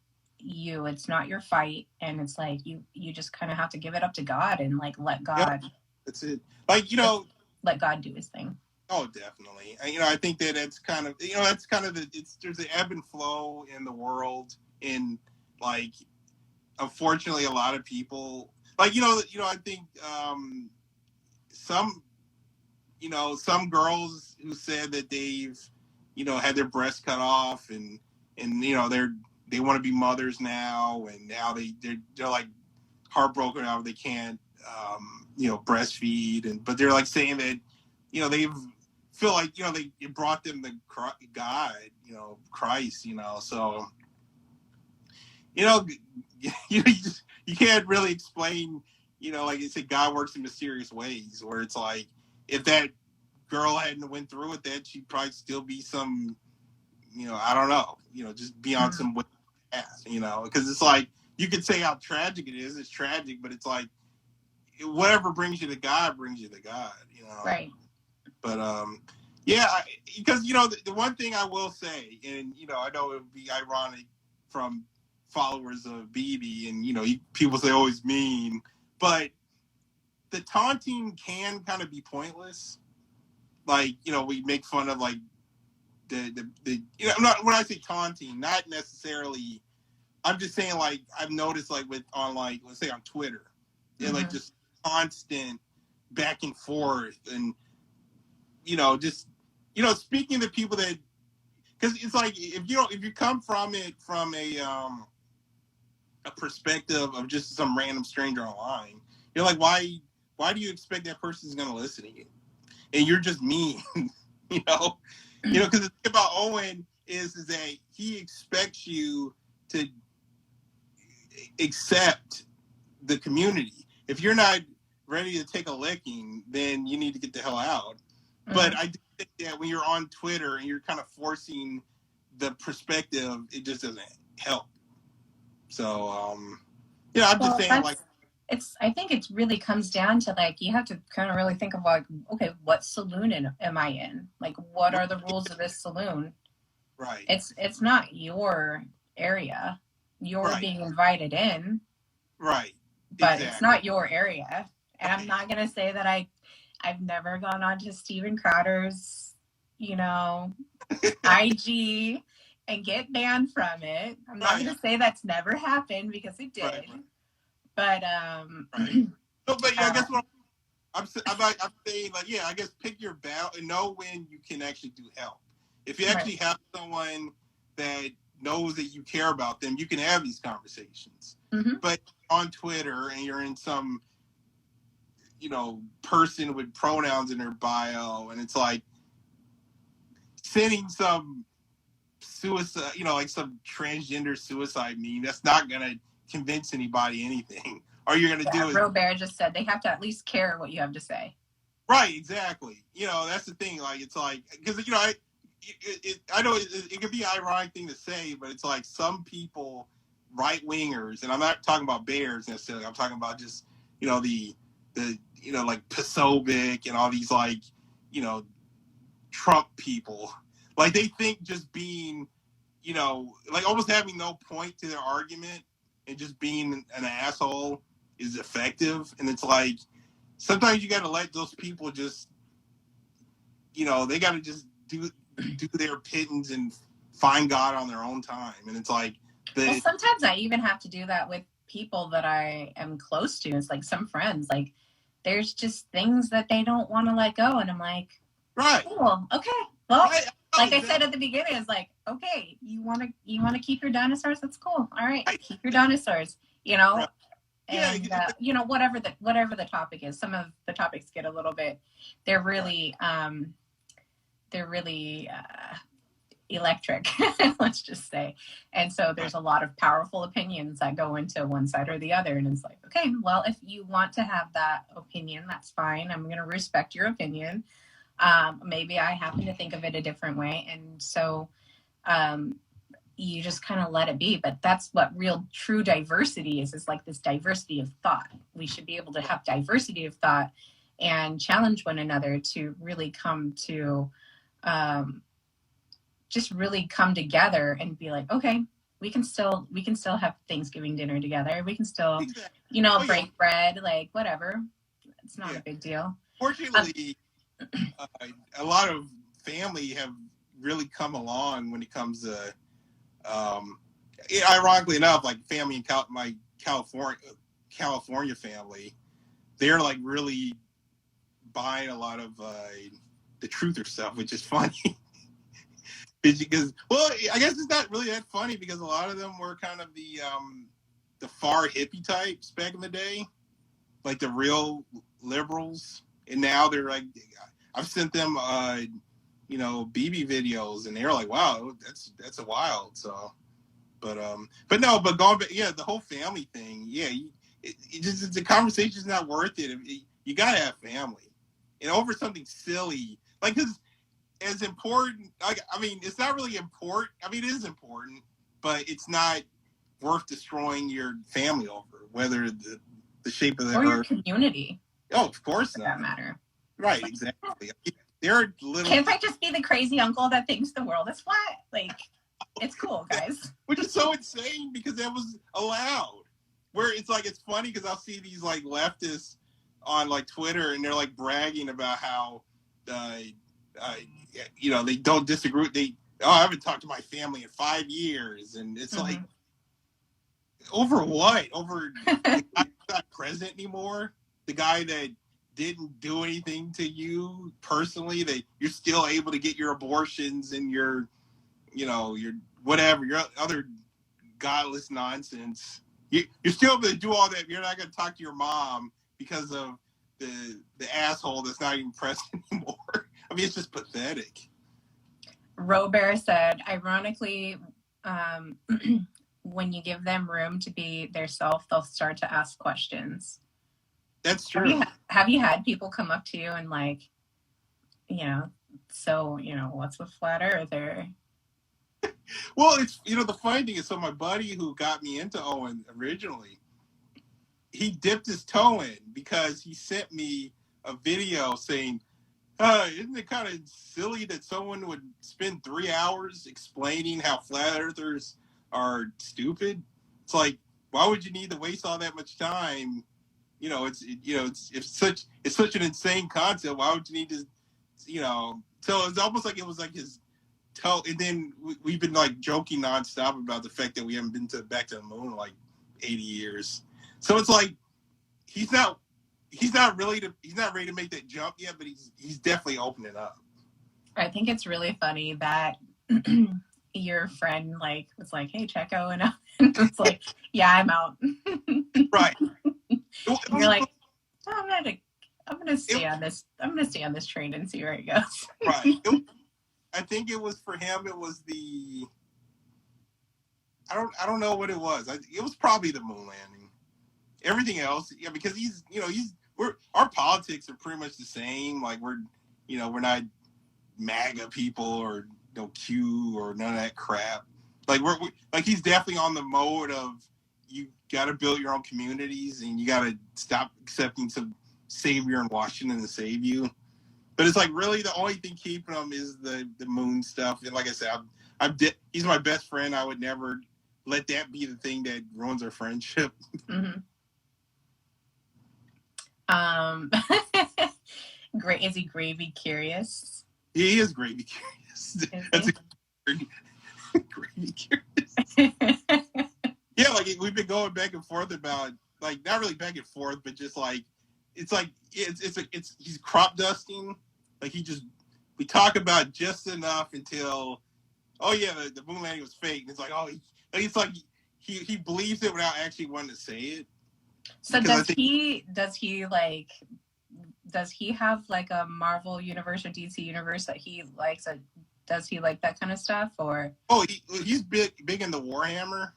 your fight, and it's like you just kind of have to give it up to God and like let God. Yep, that's it. Like, let God do his thing. Oh, definitely. I think that it's kind of, that's kind of there's an ebb and flow in the world, and like, unfortunately, a lot of people, like, I think some girls who said that they've, had their breasts cut off, and they want to be mothers now, and now they're like heartbroken how they can't breastfeed, but they're like saying that, they feel like, it brought them the God, Christ, so, you can't really explain, like I said, God works in mysterious ways, where it's like, if that girl hadn't went through with that, she'd probably still be some, I don't know, just be on some path, because it's like, you could say how tragic it is. It's tragic, but it's like, whatever brings you to God brings you to God, Right. But because the one thing I will say, and I know it would be ironic from followers of BB, and people say, "Oh, it's mean," but the taunting can kind of be pointless. Like, we make fun of like the when I say taunting, not necessarily. I'm just saying, like, I've noticed, like, on, like, let's say on Twitter, they're like just constant back and forth, and just speaking to people that, because it's like, if you come from it from a perspective of just some random stranger online, you're like, why do you expect that person's gonna listen to you? And you're just mean, because the thing about Owen is that he expects you to accept the community. If you're not ready to take a licking, then you need to get the hell out. But I do think that when you're on Twitter and you're kind of forcing the perspective, it just doesn't help. So, I'm just saying, like, I think it really comes down to, like, you have to kind of really think of, like, okay, what saloon am I in? Like, what are the rules of this saloon? Right. It's not your area. You're being invited in. Right. But it's not your area. And I'm not going to say that I've never gone on to Steven Crowder's, IG and get banned from it. I'm not going to say that's never happened, because it did. Right. But no, but I guess what I'm saying, like, I guess pick your battle and know when you can actually do help. If you actually have someone that knows that you care about them, you can have these conversations. But on Twitter, and you're in some, person with pronouns in their bio, and it's like sending some suicide, like some transgender suicide meme, that's not going to convince anybody anything. All you're going to do is... Robert just said they have to at least care what you have to say. Right, exactly. That's the thing. Like, it's like, because, I know it could be an ironic thing to say, but it's like some people, right-wingers, and I'm not talking about bears necessarily, I'm talking about just, the like Pasovic and all these, like, Trump people. Like, they think just being, like, almost having no point to their argument and just being an asshole is effective. And it's like, sometimes you got to let those people just, they got to just do their pittance and find God on their own time. And it's like, well, sometimes I even have to do that with people that I am close to. It's like some friends, like, there's just things that they don't want to let go. And I'm like, right. Cool. Okay. Well, like I said at the beginning, it's like, okay, you want to keep your dinosaurs? That's cool. All right. Keep your dinosaurs, Right. And, whatever the topic is. Some of the topics get a little bit, they're really electric, let's just say. And so there's a lot of powerful opinions that go into one side or the other. And it's like, okay, well, if you want to have that opinion, that's fine. I'm going to respect your opinion. Maybe I happen to think of it a different way. And so you just kind of let it be. But that's what real true diversity is like this diversity of thought. We should be able to have diversity of thought and challenge one another to really come to just really come together and be like, okay, we can still have Thanksgiving dinner together. We can still, break bread, like, whatever. It's not a big deal. Fortunately, a lot of family have really come along when it comes to, ironically enough, like family in my California family, they're like really buying a lot of the truther stuff, which is funny. Because, well, I guess it's not really that funny because a lot of them were kind of the far hippie types back in the day. like the real liberals, and now they're like, I've sent them, BB videos, and they're like, wow, that's a wild. So, but no, but going back, yeah, the whole family thing, yeah, the conversation's not worth it. You gotta have family, and over something silly, like, because as important, like, I mean, it's not really important. I mean, it is important, but it's not worth destroying your family over, whether the shape of the or your earth. community. Oh, of course for not. that matter. Right, exactly. There are little. Can't I just be the crazy uncle that thinks the world is flat? Like, it's cool, guys. Which is so insane because that was allowed. Where it's like, it's funny because I'll see these like leftists on like Twitter, and they're like bragging about how, they don't disagree. I haven't talked to my family in 5 years, and it's like, over what? Over the guy who's not present anymore? The guy that didn't do anything to you personally, that you're still able to get your abortions and your whatever, your other godless nonsense. You're still able to do all that. You're not going to talk to your mom because of the asshole that's not even present anymore. I mean, it's just pathetic. Robert said, ironically, when you give them room to be their self, they'll start to ask questions. That's true. Have you had people come up to you and like, so, what's with flat earther? Well, it's, the funny thing is, so my buddy who got me into Owen originally, he dipped his toe in because he sent me a video saying, isn't it kind of silly that someone would spend 3 hours explaining how flat earthers are stupid? It's like, why would you need to waste all that much time? It's such an insane concept. Why would you need to, so it's almost like it was like his toe. And then we've been like joking nonstop about the fact that we haven't been back to the moon in like 80 years. So it's like, he's not ready to make that jump yet, but he's definitely opening up. I think it's really funny that your friend like was like, "Hey, check Owen out," and it's like, "Yeah, I'm out." Right. You're like, oh, I'm gonna stay on this. I'm gonna stay on this train and see where it goes. Right. I think it was for him. It was I don't know what it was. It was probably the moon landing. Everything else, yeah, because our politics are pretty much the same. Like we're not MAGA people or no Q or none of that crap. Like like he's definitely on the mode of, you got to build your own communities and you got to stop accepting some savior in Washington to save you. But it's like, really the only thing keeping him is the moon stuff. And like I said, he's my best friend. I would never let that be the thing that ruins our friendship. Mm-hmm. Great. Is he gravy curious? He is gravy curious. That's gravy curious. Yeah, like we've been going back and forth about, like, not really back and forth, but just like it's he's crop dusting. Like we talk about just enough until, oh yeah, the moon landing was fake. And it's like, oh, it's like he believes it without actually wanting to say it. So does he have like a Marvel universe or DC universe that he likes? Does he like that kind of stuff, or? Oh, he's big in the Warhammer,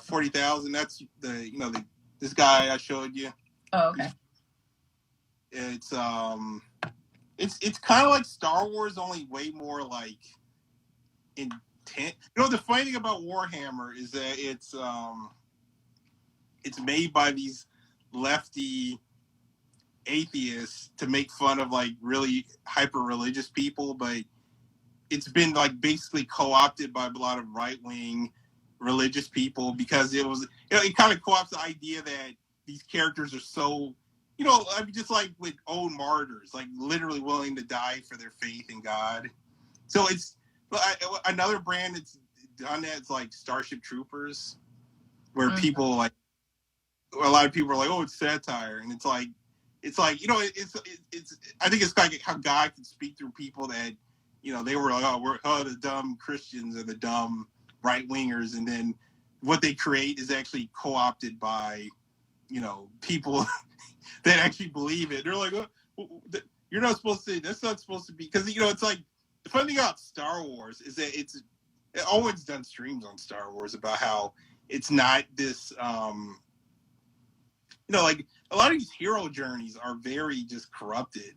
40,000. That's this guy I showed you. Oh, okay. It's kind of like Star Wars, only way more like intent. The funny thing about Warhammer is that it's made by these lefty atheists to make fun of like really hyper religious people, but it's been like basically co-opted by a lot of right-wing religious people, because it kind of co-opts the idea that these characters are so, I mean, just like with old martyrs, like literally willing to die for their faith in God. So it's another brand that's done that. It's like Starship Troopers, where people like, a lot of people are like, oh, it's satire, and it's like it's I think it's like how God can speak through people that, they were like, we're the dumb Christians or the dumb right wingers, and then what they create is actually co-opted by, people that actually believe it. They're like, oh, you're not supposed to. That's not supposed to be, because it's like the funny thing about Star Wars is that Owen's done streams on Star Wars about how it's not this. Like a lot of these hero journeys are very just corrupted,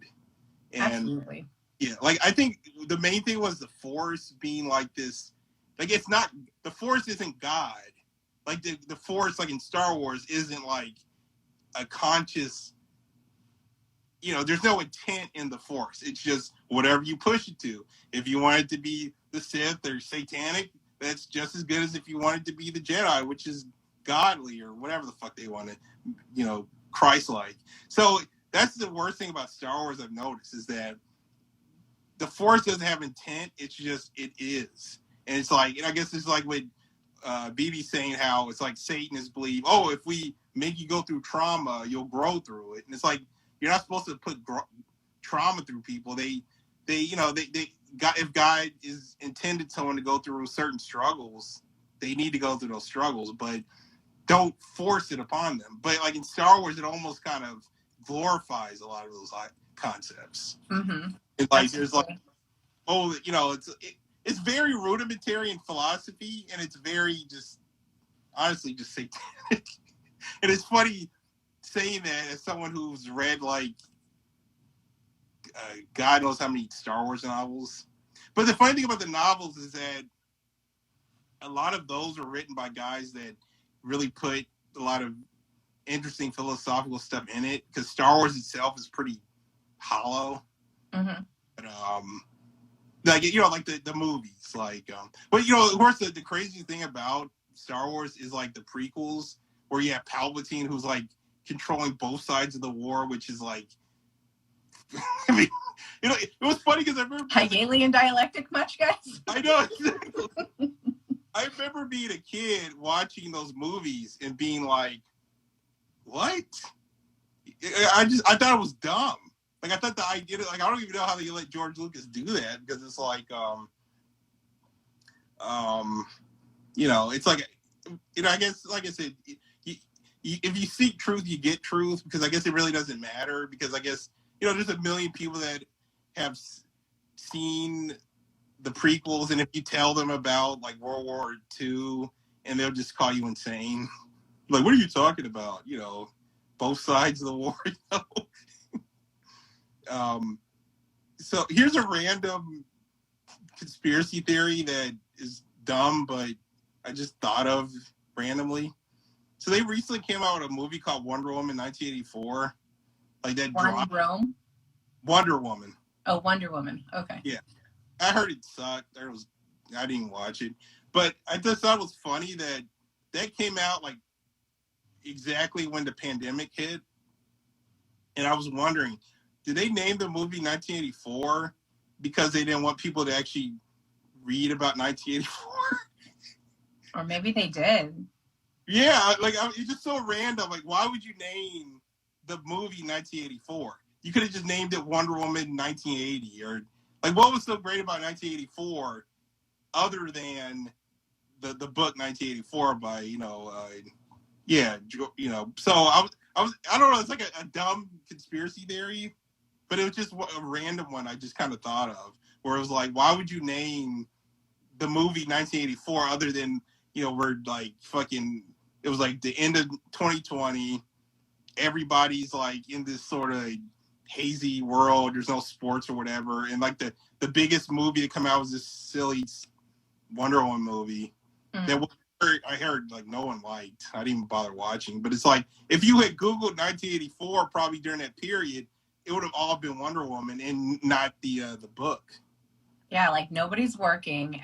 and Absolutely. yeah, like I think the main thing was the Force being like this. Like it's not, the Force isn't God. Like the Force, like in Star Wars, isn't like a conscious. There's no intent in the Force. It's just whatever you push it to. If you want it to be the Sith or satanic, that's just as good as if you want it to be the Jedi, which is godly or whatever the fuck they want it, Christ-like. So that's the worst thing about Star Wars I've noticed, is that the Force doesn't have intent. It's just, it is. And it's like, and I guess it's like with BB saying how it's like Satanists believe, oh, if we make you go through trauma, you'll grow through it. And it's like, you're not supposed to put trauma through people. If God is intended someone to go through certain struggles, they need to go through those struggles, but don't force it upon them. But like in Star Wars, it almost kind of glorifies a lot of those concepts. Mm-hmm. And like, there's like, oh, it's very rudimentary in philosophy, and it's very just, honestly, just satanic. And it's funny saying that as someone who's read like God knows how many Star Wars novels. But the funny thing about the novels is that a lot of those are written by guys that really put a lot of interesting philosophical stuff in it, because Star Wars itself is pretty hollow. Mm-hmm. But, like the movies, like, but of course the crazy thing about Star Wars is like the prequels, where you have Palpatine who's like controlling both sides of the war, which is like, I mean, it was funny because I remember Hegelian dialectic much, guys? I know. I remember being a kid watching those movies and being like, what? I thought it was dumb. Like, I thought the idea, like, I don't even know how they let George Lucas do that, because it's like, it's like, I guess, like I said, if you seek truth, you get truth, because I guess it really doesn't matter, because I guess, there's a million people that have seen the prequels, and if you tell them about like World War II, and they'll just call you insane. Like, what are you talking about? Both sides of the war. So here's a random conspiracy theory that is dumb, but I just thought of randomly. So they recently came out with a movie called Wonder Woman 1984. Like that Wonder Woman. Oh, Wonder Woman. Okay. Yeah. I heard it sucked. I didn't watch it. But I just thought it was funny that came out like exactly when the pandemic hit. And I was wondering, did they name the movie 1984 because they didn't want people to actually read about 1984? Or maybe they did. Yeah, like it's just so random. Like, why would you name the movie 1984? You could have just named it Wonder Woman 1980, or like, what was so great about 1984 other than the book 1984 by So I don't know. It's like a dumb conspiracy theory, but it was just a random one I just kind of thought of, where it was like, why would you name the movie 1984 other than we're like fucking. It was like the end of 2020. Everybody's like in this sort of hazy world. There's no sports or whatever. And like the biggest movie to come out was this silly Wonder Woman movie that I heard like no one liked. I didn't even bother watching. But it's like, if you had Googled 1984 probably during that period, it would have all been Wonder Woman and not the book. Yeah, like nobody's working.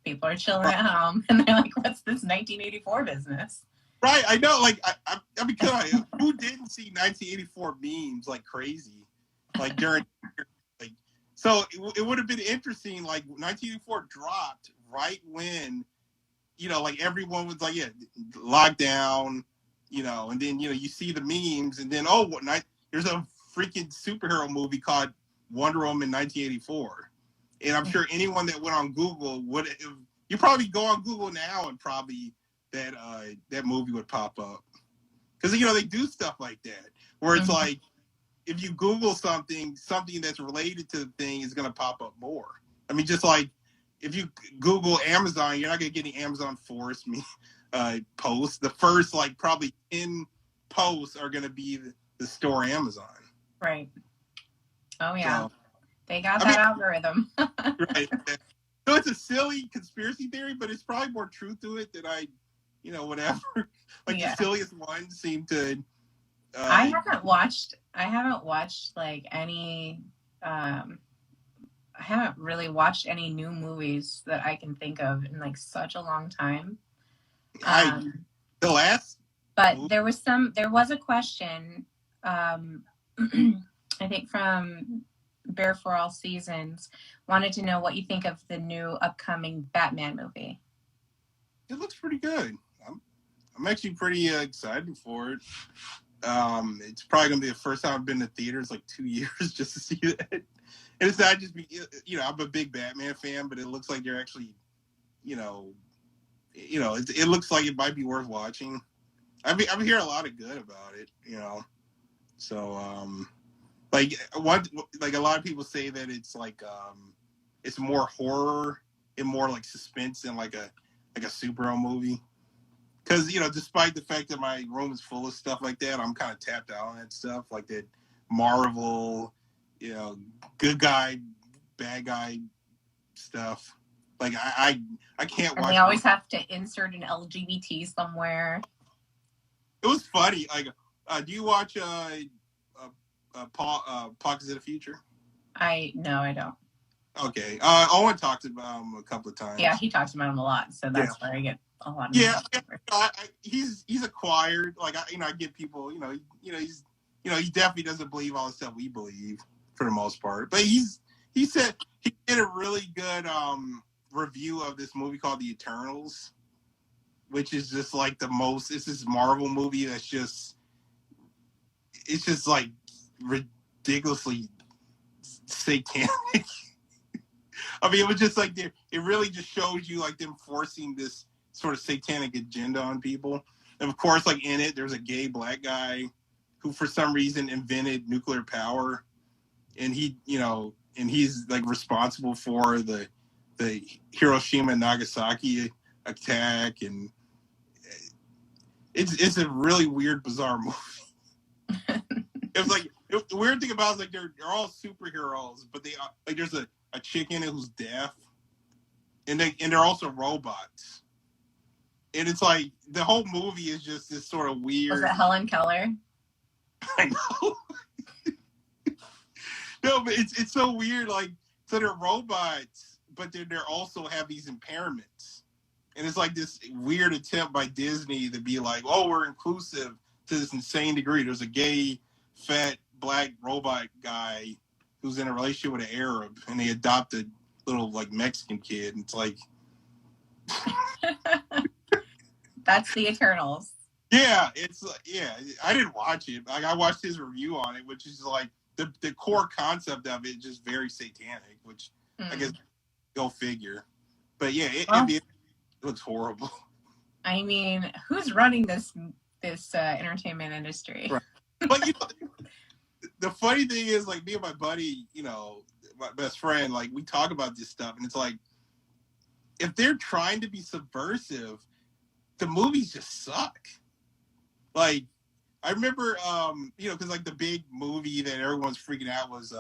People are chilling at home, and they're like, what's this 1984 business? Right, I know. Like, I mean, who didn't see 1984 memes like crazy, like during, like, so it would have been interesting. Like, 1984 dropped right when, like everyone was like, yeah, lockdown, and then you see the memes, and then there's a freaking superhero movie called Wonder Woman 1984, and I'm sure anyone that went on Google would. You probably go on Google now and probably that movie would pop up, because they do stuff like that where it's like if you Google something that's related to the thing is going to pop up more. I mean, just like if you Google Amazon, you're not going to get any Amazon Forest posts. The first like probably 10 posts are going to be the store Amazon. Right. Oh yeah. So, they got that algorithm. Right. So it's a silly conspiracy theory, but it's probably more truth to it than whatever. Like the silliest ones seem to. I haven't watched like any. I haven't really watched any new movies that I can think of in like such a long time. The last. But movie? There was a question. I think from Bear for All Seasons, wanted to know what you think of the new upcoming Batman movie. It looks pretty good. I'm actually pretty excited for it. It's probably gonna be the first time I've been to theaters like 2 years just to see that. And it's not just I'm a big Batman fan, but it looks like they're actually, it looks like it might be worth watching. I've heard a lot of good about it, So like a lot of people say that it's like it's more horror and more like suspense than like a superhero movie. Because, despite the fact that my room is full of stuff like that, I'm kind of tapped out on that stuff, like that Marvel, good guy, bad guy stuff. Like, I can't watch it. They always have to insert an LGBT somewhere. It was funny. Like, do you watch Pockets of the Future? No, I don't. Okay. Owen talked about him a couple of times. Yeah, he talks about him a lot, so that's where I get a lot of he's acquired. Like I get people. He definitely doesn't believe all the stuff we believe for the most part. But he said he did a really good review of this movie called The Eternals, which is just like it's this Marvel movie that's just like ridiculously satanic. I mean, it was just like it really just shows you like them forcing this sort of satanic agenda on people. And of course, like in it, there's a gay black guy who for some reason invented nuclear power. And he's like responsible for the Hiroshima and Nagasaki attack. And it's a really weird, bizarre movie. It was like, the weird thing about it is like they're all superheroes, but there's a chick in it who's deaf, and they're also robots, and it's like the whole movie is just this sort of weird. Was it Helen Keller? I know. No, but it's so weird. Like, so they're robots, but they also have these impairments, and it's like this weird attempt by Disney to be like, oh, we're inclusive to this insane degree. There's a gay, fat, black robot guy who's in a relationship with an Arab, and they adopt a little like Mexican kid. And it's like, that's The Eternals. Yeah, I didn't watch it. Like I watched his review on it, which is like the core concept of it, just very satanic. Which I guess go figure. But yeah, it looks horrible. I mean, who's running this entertainment industry? Right. But the funny thing is, like, me and my buddy, my best friend, like, we talk about this stuff, and it's like, if they're trying to be subversive, the movies just suck. Like, I remember, because, like, the big movie that everyone's freaking out was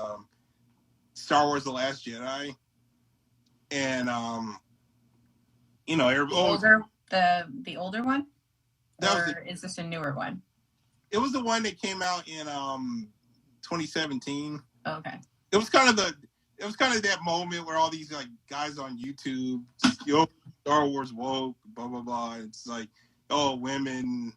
Star Wars The Last Jedi. And, the older one? Is this a newer one? It was the one that came out in 2017. Okay. It was kind of that moment where all these like guys on YouTube, Star Wars woke, blah blah blah. It's like, oh, women,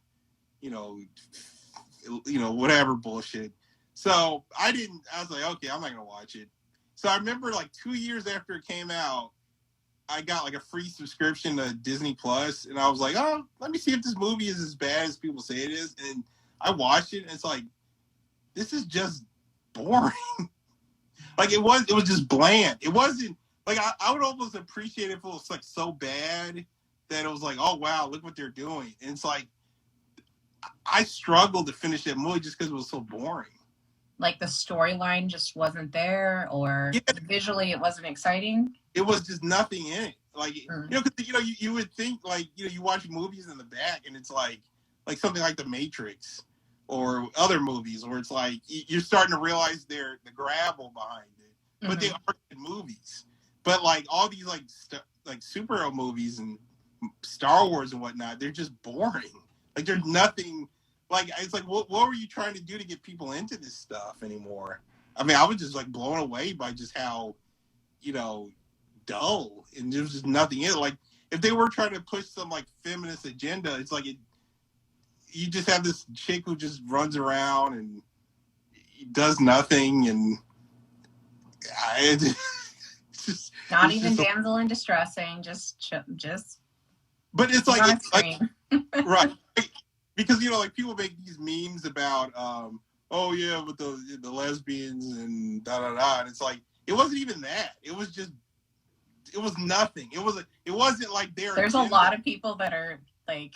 whatever bullshit. So I was like, okay, I'm not gonna watch it. So I remember like 2 years after it came out, I got like a free subscription to Disney Plus, and I was like, oh, let me see if this movie is as bad as people say it is. And I watched it, and it's like, this is just boring. Like it was just bland. It wasn't like I would almost appreciate it if it was like so bad that it was like, oh wow, look what they're doing. And it's like, I struggled to finish that movie just because it was so boring. Like the storyline just wasn't there, or Yeah, visually it wasn't exciting. it was just nothing in it. Like, cause, you would think like, you watch movies in the back and it's like something like The Matrix or other movies where it's like you're starting to realize the gravel behind it, but they are good movies. But like all these like superhero movies and Star Wars and whatnot, they're just boring. Like there's nothing. Like it's like what were you trying to do to get people into this stuff anymore? I mean, I was just like blown away by just how dull, and there was just nothing in it. Like if they were trying to push some like feminist agenda, it's like you just have this chick who just runs around and does nothing, and it's just not even damsel in distress saying just. But it's like right, because like people make these memes about oh yeah, with the lesbians and da da da, and it's like it wasn't even that. It was nothing. It wasn't like there's a lot of people that are like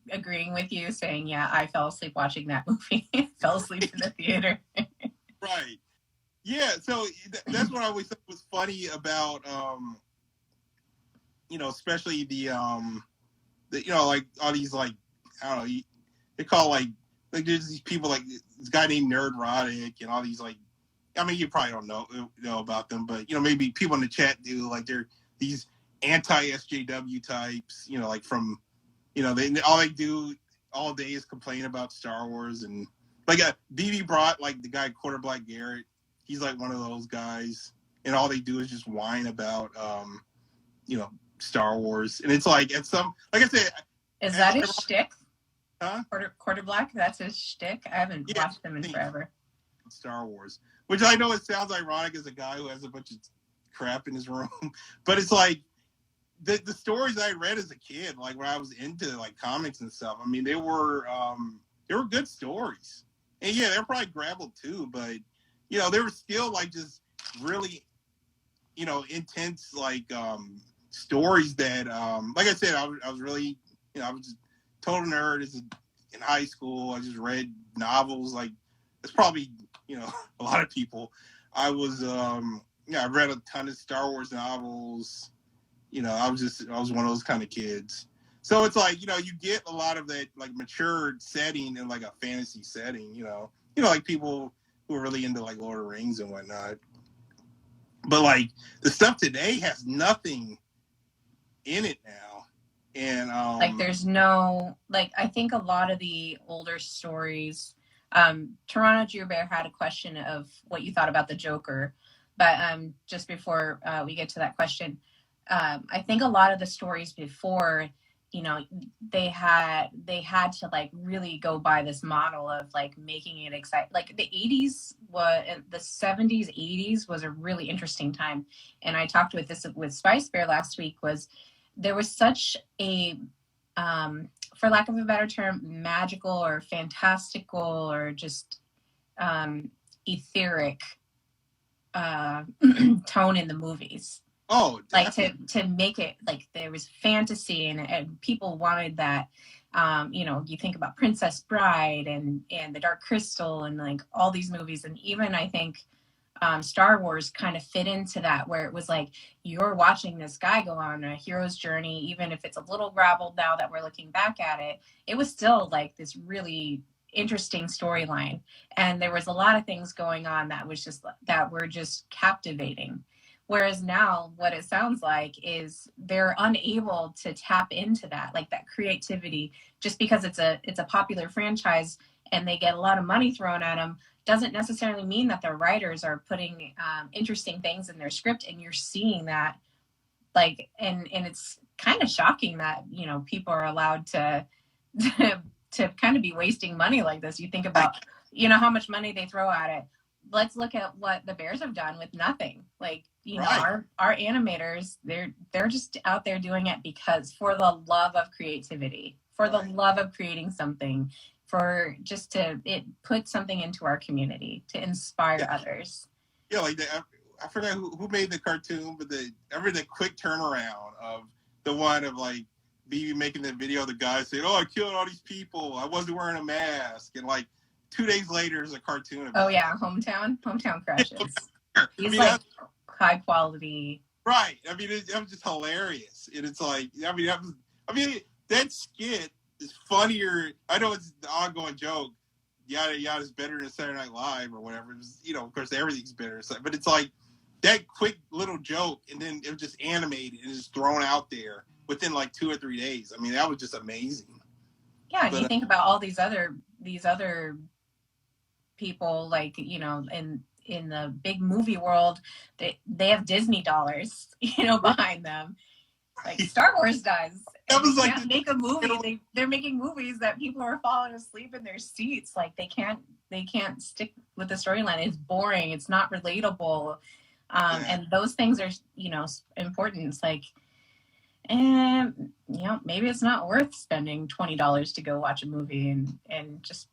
agreeing with you, saying, yeah, I fell asleep watching that movie. Fell asleep in the theater. Right. Yeah, so that's what I always thought was funny about especially the like all these like, I don't know, they call like there's these people like this guy named Nerdrotic and all these like, I mean, you probably don't know about them, but maybe people in the chat do. Like they're these anti-SJW types, like from, all they do all day is complain about Star Wars. And like BB brought like the guy Quarter Black Garrett. He's like one of those guys, and all they do is just whine about Star Wars. And it's like at some, like I said, is that his shtick? Huh? Quarter Black, that's his shtick. I haven't watched them in forever. Star Wars, which I know it sounds ironic as a guy who has a bunch of crap in his room, but it's like the stories I read as a kid, like when I was into like comics and stuff. I mean, they were good stories, and yeah, they're probably graveled too, but they were still like just really intense like stories that like I said, I was really I was just total nerd in high school. I just read novels. Like it's probably a lot of people. I was I read a ton of Star Wars novels. I was one of those kind of kids. So it's like you get a lot of that like matured setting in like a fantasy setting. Like people who are really into like Lord of the Rings and whatnot. But like the stuff today has nothing in it now, and like there's no like I think a lot of the older stories. Toronto Drew Bear had a question of what you thought about the Joker, but just before we get to that question, I think a lot of the stories before, they had to like really go by this model of like making it exciting. Like the 80s the 70s, 80s was a really interesting time, and I talked with Spice Bear last week. There was such a for lack of a better term, magical or fantastical or just etheric tone in the movies. Oh, definitely. Like to make it like there was fantasy and people wanted that. You think about Princess Bride and The Dark Crystal and like all these movies, and even I think Star Wars kind of fit into that, where it was like you're watching this guy go on a hero's journey, even if it's a little graveled now that we're looking back at it. It was still like this really interesting storyline, and there was a lot of things going on that were just captivating. Whereas now what it sounds like is they're unable to tap into that, like that creativity, just because it's a popular franchise and they get a lot of money thrown at them doesn't necessarily mean that the writers are putting interesting things in their script. And you're seeing that like, and it's kind of shocking that, people are allowed to kind of be wasting money like this. You think about, how much money they throw at it. Let's look at what the Bears have done with nothing. Like, our animators, they're just out there doing it because for the love of creativity, for the love of creating something, for just it put something into our community to inspire others. Yeah, like I forgot who made the cartoon, but the quick turnaround of the one of like BB making the video, the guy saying, "Oh, I killed all these people. I wasn't wearing a mask," and like 2 days later, there's a cartoon about. Oh yeah, Hometown Crushes. I He's mean, like high quality. right. I mean, that was just hilarious, and it's like, I mean, that skit is funnier. I know it's the ongoing joke. Yada yada is better than Saturday Night Live or whatever. It's, of course, everything's better. But it's like that quick little joke, and then it was just animated and just thrown out there within like 2 or 3 days. I mean, that was just amazing. Yeah, and you think about all these other people, like, in the big movie world, they have Disney dollars, behind them. Like Star Wars does. That was like can't make a movie. They're making movies that people are falling asleep in their seats. Like they can't stick with the storyline. It's boring. It's not relatable. And those things are, important. It's like, maybe it's not worth spending $20 to go watch a movie and just.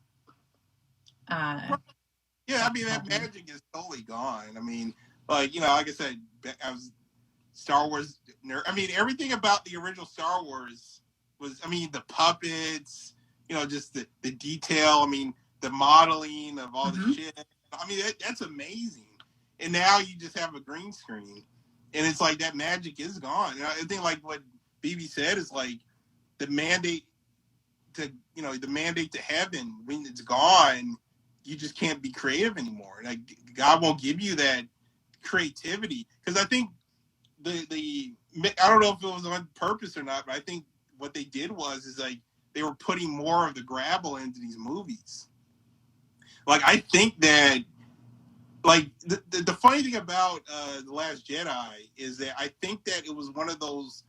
Yeah, I mean, that magic is totally gone. I mean, like I said, I was Star Wars nerd. I mean, everything about the original Star Wars was, I mean, the puppets, just the detail. I mean, the modeling of all the shit. I mean, that's amazing. And now you just have a green screen, and it's like that magic is gone. And I think like what BB said is like the mandate to heaven, when it's gone, you just can't be creative anymore. Like God won't give you that creativity, because I think I don't know if it was on purpose or not, but I think what they did is like they were putting more of the grabble into these movies. Like I think that, like the funny thing about The Last Jedi is that I think that it was one of those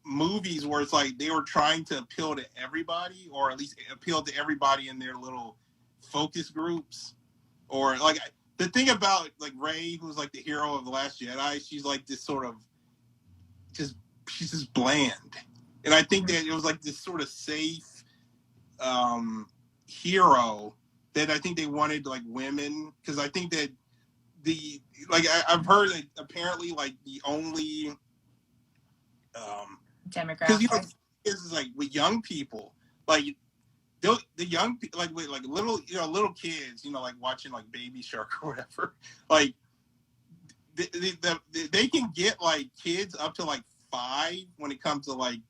movies where it's like they were trying to appeal to everybody, or at least appeal to everybody in their little focus groups. Or like the thing about like Rey, who's like the hero of The Last Jedi, she's like this sort of she's just bland. And I think that it was like this sort of safe hero that I think they wanted, like, women, because I think that I've heard that apparently like the only demographic, because is like with young people, like the young people, like with like little kids, like watching like Baby Shark or whatever, like they can get like kids up to like 5 when it comes to like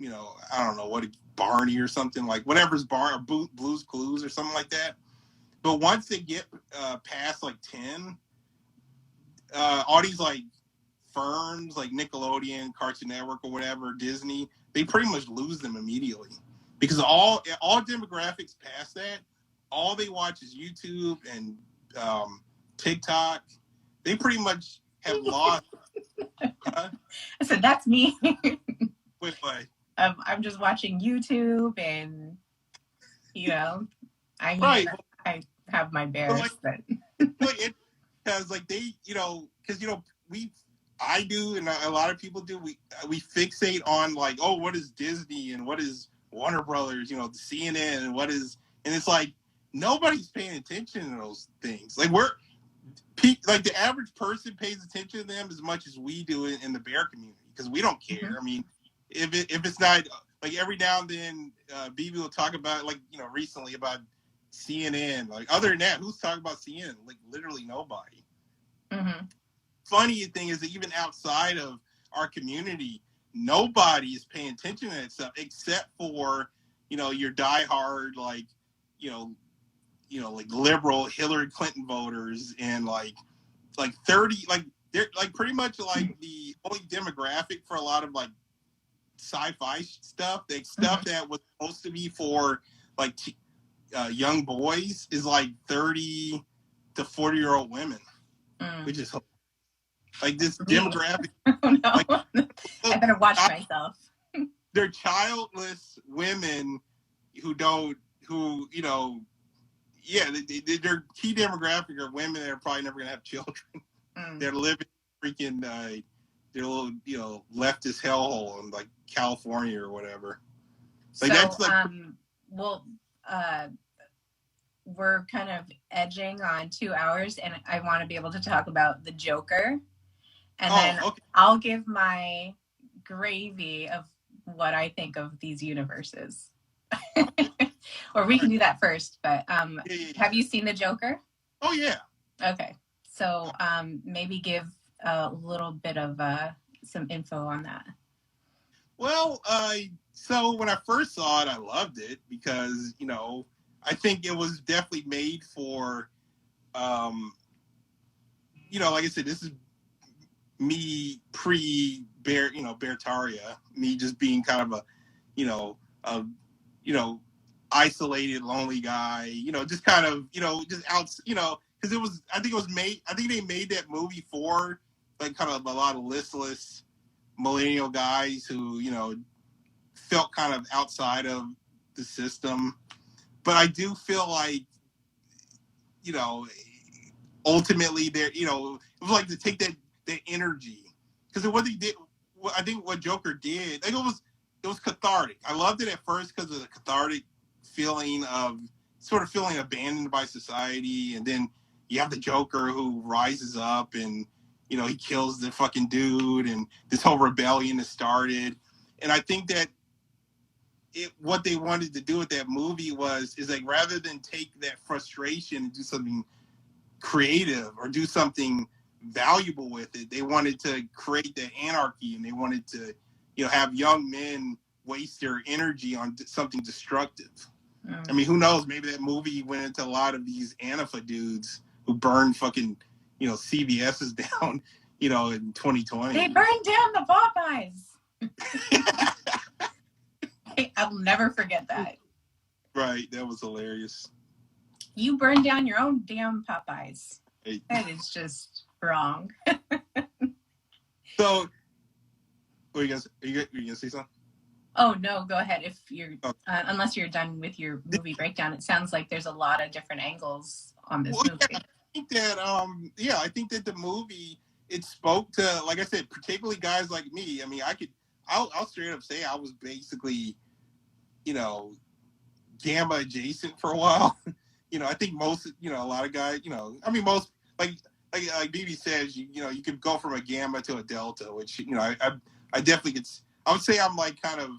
I don't know what, Barney or something, like whatever's Blue's Clues or something like that. But once they get past like 10, all these like firms like Nickelodeon, Cartoon Network, or whatever, Disney, they pretty much lose them immediately, because all demographics past that, all they watch is YouTube and TikTok. They pretty much have lost. I said, that's me. Wait. I'm just watching YouTube, and I have my bears, but it has like they because I do, and a lot of people do. We fixate on like, oh, what is Disney and what is Warner Brothers, CNN, and and it's like nobody's paying attention to those things. Like like the average person pays attention to them as much as we do in the bear community, because we don't care. Mm-hmm. I mean, if it's not like every now and then, BB will talk about, like, recently about CNN. Like, other than that, who's talking about CNN? Like, literally nobody. Mm-hmm. Funny thing is that even outside of our community, nobody is paying attention to that stuff except for, your diehard, like, like liberal Hillary Clinton voters, and like 30, like they're like pretty much like the only demographic for a lot of like sci-fi stuff. The stuff that was supposed to be for like young boys is like 30 to 40-year-old women, which is like this demographic. Oh, no. Like, I better watch myself. They're childless women their key demographic are women that are probably never gonna have children. They're living freaking their little leftist hellhole in like California or whatever. Like, so that's like we're kind of edging on 2 hours, and I want to be able to talk about the Joker, and then okay. I'll give my gravy of what I think of these universes. Or we can do that first, but have you seen the Joker? Oh yeah. Okay, so maybe give a little bit of some info on that. Well, so when I first saw it, I loved it because, you know, I think it was definitely made for, you know, like I said, this is me pre-Bear, you know, Beartaria, me just being kind of a, you know, isolated, lonely guy, you know, just kind of, you know, just out, you know, because it was, I think they made that movie for like kind of a lot of listless millennial guys who, you know, felt kind of outside of the system. But I do feel like, you know, ultimately there, you know, it was like to take that energy, because what he did, I think what Joker did, like it was cathartic. I loved it at first because of the cathartic feeling of sort of feeling abandoned by society, and then you have the Joker who rises up and, you know, he kills the fucking dude, and this whole rebellion is started. And I think that what they wanted to do with that movie is like, rather than take that frustration and do something creative or do something valuable with it, they wanted to create the anarchy, and they wanted to, you know, have young men waste their energy on something destructive. I mean, who knows? Maybe that movie went into a lot of these Antifa dudes who burned fucking, you know, CVS's down, you know, in 2020. They burned down the Popeyes. I'll never forget that. Right, that was hilarious. You burned down your own damn Popeyes. Hey. That is just wrong. So, are you gonna say something? Oh no, go ahead. If you're, unless you're done with your movie breakdown, it sounds like there's a lot of different angles on this movie. Yeah, I think that the movie, it spoke to, like I said, particularly guys like me. I mean, I'll straight up say I was basically, you know, gamma adjacent for a while. You know, I think most, you know, a lot of guys, you know, I mean, most, like BB says, you know, you could go from a gamma to a delta, which, you know, I definitely could. I would say I'm like kind of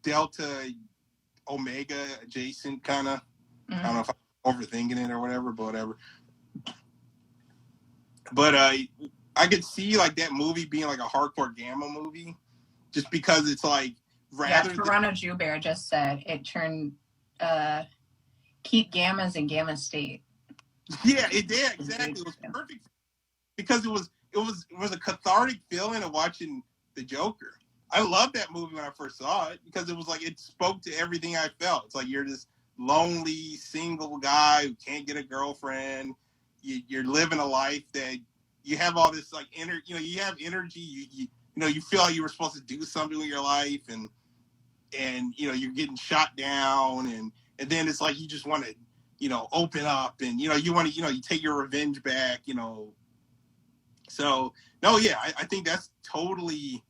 delta omega adjacent kind of. I don't know if I'm overthinking it or whatever, but whatever. But I could see like that movie being like a hardcore gamma movie, just because it's like, rather. Yeah, Toronto Joubert just said it turned keep gammas in gamma state. Yeah, it did, exactly. It was perfect because it was a cathartic feeling of watching the Joker. I loved that movie when I first saw it because it was like, it spoke to everything I felt. It's like, you're this lonely single guy who can't get a girlfriend. You're living a life that you have all this like you have energy. You know, you feel like you were supposed to do something with your life, and you know, you're getting shot down, and then it's like you just want to, you know, open up, and you know, you want to, you know, you take your revenge back, you know. So no, yeah, I think that's totally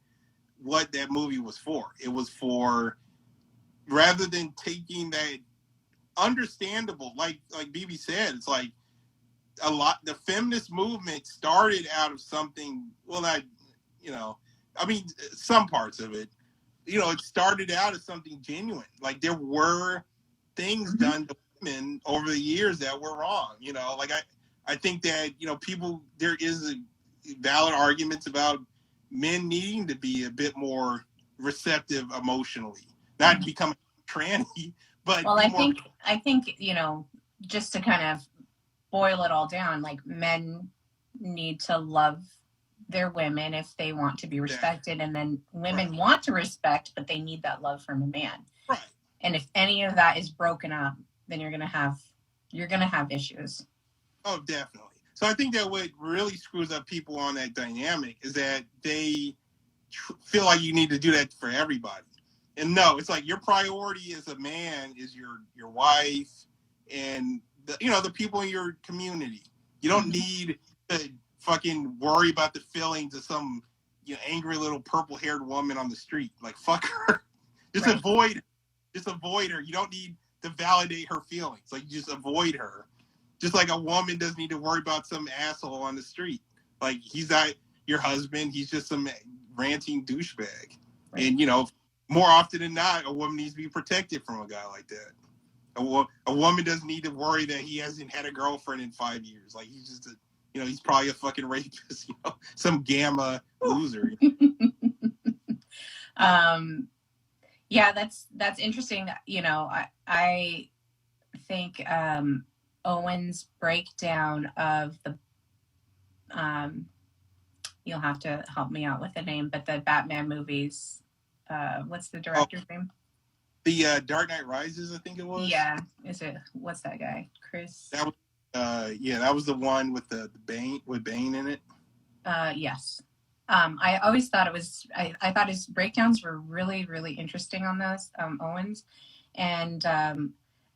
what that movie was for. It was for, rather than taking that understandable, like BB said, it's like a lot, the feminist movement started out of something, well, not, you know, I mean, some parts of it, you know, it started out as something genuine. Like, there were things done to women over the years that were wrong, you know. Like, I think that, you know, there is valid arguments about men needing to be a bit more receptive emotionally, not become a tranny, but well, I think, you know, just to kind of boil it all down, like, men need to love their women if they want to be respected, and then women want to respect, but they need that love from a man. Right. And if any of that is broken up, then you're gonna have issues. Oh, definitely. So I think that what really screws up people on that dynamic is that they feel like you need to do that for everybody. And no, it's like, your priority as a man is your wife and the people in your community. You don't need to fucking worry about the feelings of some, you know, angry little purple-haired woman on the street. Like, fuck her. Just avoid her. You don't need to validate her feelings. Like, just avoid her. Just like a woman doesn't need to worry about some asshole on the street. Like, he's not your husband. He's just some ranting douchebag. Right. And, you know, more often than not, a woman needs to be protected from a guy like that. A woman doesn't need to worry that he hasn't had a girlfriend in 5 years. Like, he's just he's probably a fucking rapist, some gamma loser. Yeah, that's interesting. You know, I think Owen's breakdown of the you'll have to help me out with the name, but the Batman movies. What's the director's name? The Dark Knight Rises, I think it was. Yeah, is it? What's that guy? Chris. That was that was the one with the Bane in it. Yes. I always thought it was. I thought his breakdowns were really, really interesting on those Owens, and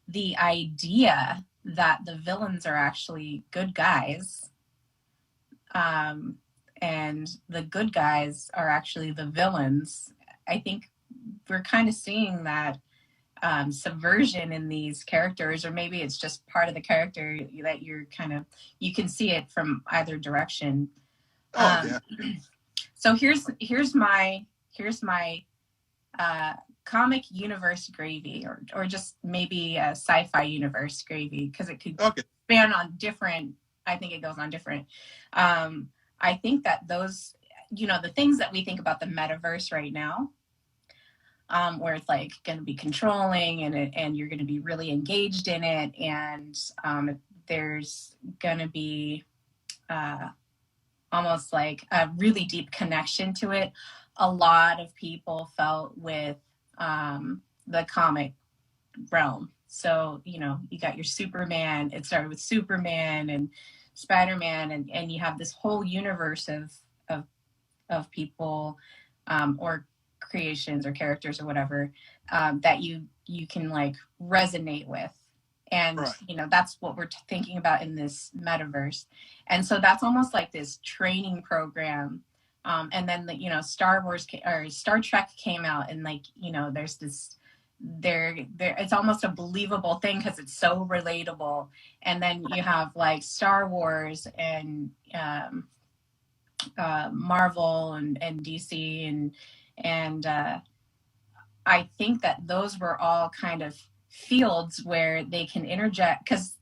the idea that the villains are actually good guys, and the good guys are actually the villains. I think we're kind of seeing that subversion in these characters, or maybe it's just part of the character that you can see it from either direction. Yeah. So here's my comic universe gravy, or just maybe a sci-fi universe gravy, because it could span on different. I think it goes on different. I think that those, the things that we think about the metaverse right now, where it's like going to be controlling and you're going to be really engaged in it, and there's going to be almost like a really deep connection to it. A lot of people felt with the comic realm. So, you got your Superman. It started with Superman and Spider-Man, and you have this whole universe of people or creations or characters or whatever that you can like resonate with. And, right. That's what we're thinking about in this metaverse. And so that's almost like this training program. And then, Star Trek came out, and there's this, it's almost a believable thing because it's so relatable. And then you have like Star Wars and Marvel and DC and I think that those were all kind of fields where they can interject, because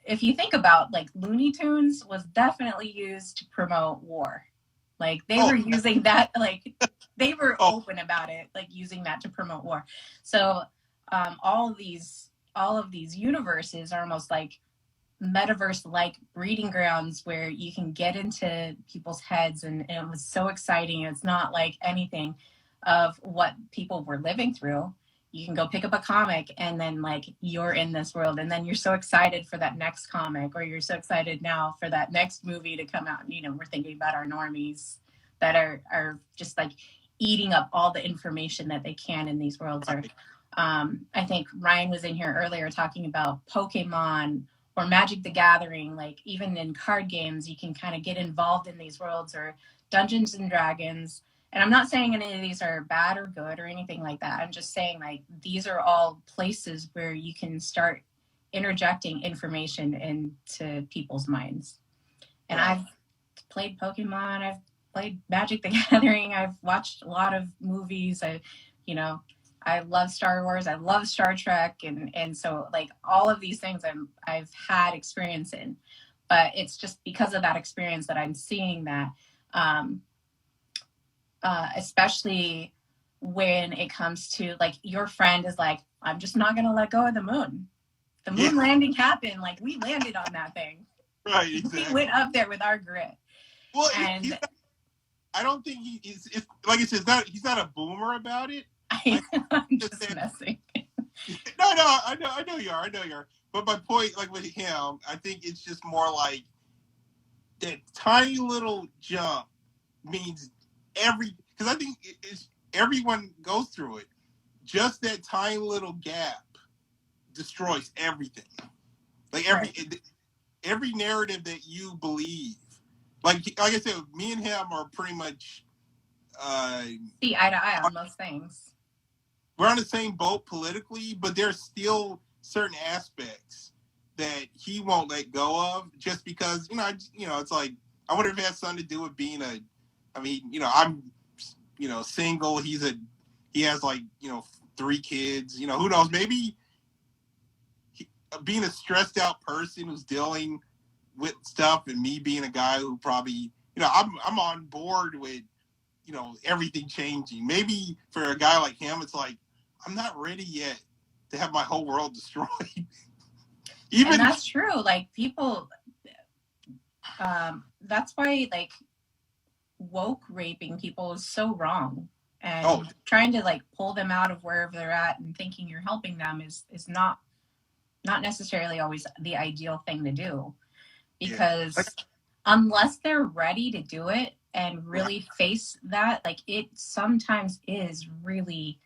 if you think about, like, Looney Tunes was definitely used to promote war. Like, they were using that, like, they were open about it, like using that to promote war. So all of these universes are almost like metaverse-like breeding grounds where you can get into people's heads, and it was so exciting. It's not like anything of what people were living through. You can go pick up a comic, and then like you're in this world, and then you're so excited for that next comic, or you're so excited now for that next movie to come out. And we're thinking about our normies that are just like eating up all the information that they can in these worlds. Or I think Ryan was in here earlier talking about Pokemon or Magic the Gathering. Like, even in card games, you can kind of get involved in these worlds, or Dungeons and Dragons. And I'm not saying any of these are bad or good or anything like that. I'm just saying, like, these are all places where you can start interjecting information into people's minds. And I've played Pokemon. I've played Magic the Gathering. I've watched a lot of movies. I love Star Wars. I love Star Trek. And so, like, all of these things I've had experience in. But it's just because of that experience that I'm seeing that, especially when it comes to, like, your friend is like, I'm just not going to let go of the moon. The moon landing happened. Like, we landed on that thing. Right, exactly. We went up there with our grit. Well, I don't think he's like I said, he's not a boomer about it. I'm just messing. No, I know you are. But my point, like with him, I think it's just more like that tiny little jump means because I think everyone goes through it. Just that tiny little gap destroys everything. Like every narrative that you believe. Like I said, me and him are pretty much see eye to eye on most things. We're on the same boat politically, but there's still certain aspects that he won't let go of, just because it's like, I wonder if it has something to do with being I mean, I'm, single. He has like, 3 kids. Who knows? Maybe being a stressed out person who's dealing with stuff, and me being a guy who probably, I'm on board with, everything changing. Maybe for a guy like him, it's like, I'm not ready yet to have my whole world destroyed. And that's true. Like people, that's why like woke raping people is so wrong. And trying to like pull them out of wherever they're at and thinking you're helping them is not necessarily always the ideal thing to do, because unless they're ready to do it and really face that, like it sometimes is really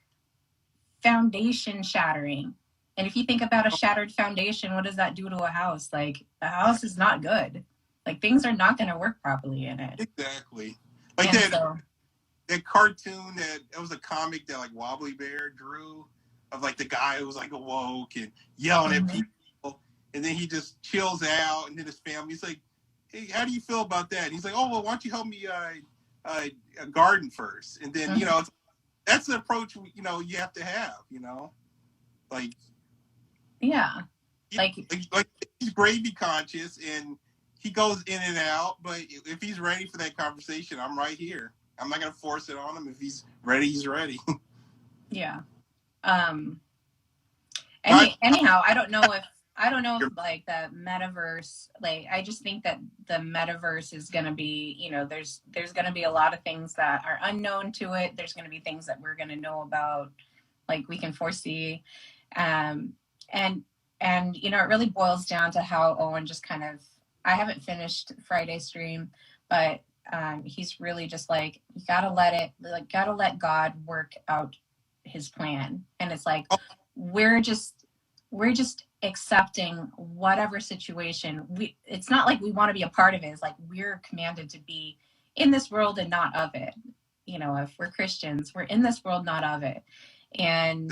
foundation shattering. And if you think about a shattered foundation, what does that do to a house? Like the house is not good. Like things are not going to work properly in it. Exactly. Like that cartoon that was a comic that like Wobbly Bear drew of like the guy who was like awoke and yelling at people, and then he just chills out, and then his family's like, "Hey, how do you feel about that?" And he's like, "Oh, well, why don't you help me garden first?" And then that's the approach you have to have. Like like he's gravy conscious and he goes in and out, but if he's ready for that conversation, I'm right here. I'm not going to force it on him. If he's ready, he's ready. Yeah. Anyhow, I don't know if like the metaverse, like I just think that the metaverse is going to be, there's going to be a lot of things that are unknown to it. There's going to be things that we're going to know about, like we can foresee. And it really boils down to how Owen just kind of, I haven't finished Friday's stream, but he's really just like, you gotta let God work out his plan. And it's like, we're just accepting whatever situation it's not like we want to be a part of it. It's like we're commanded to be in this world and not of it. If we're Christians, we're in this world, not of it. And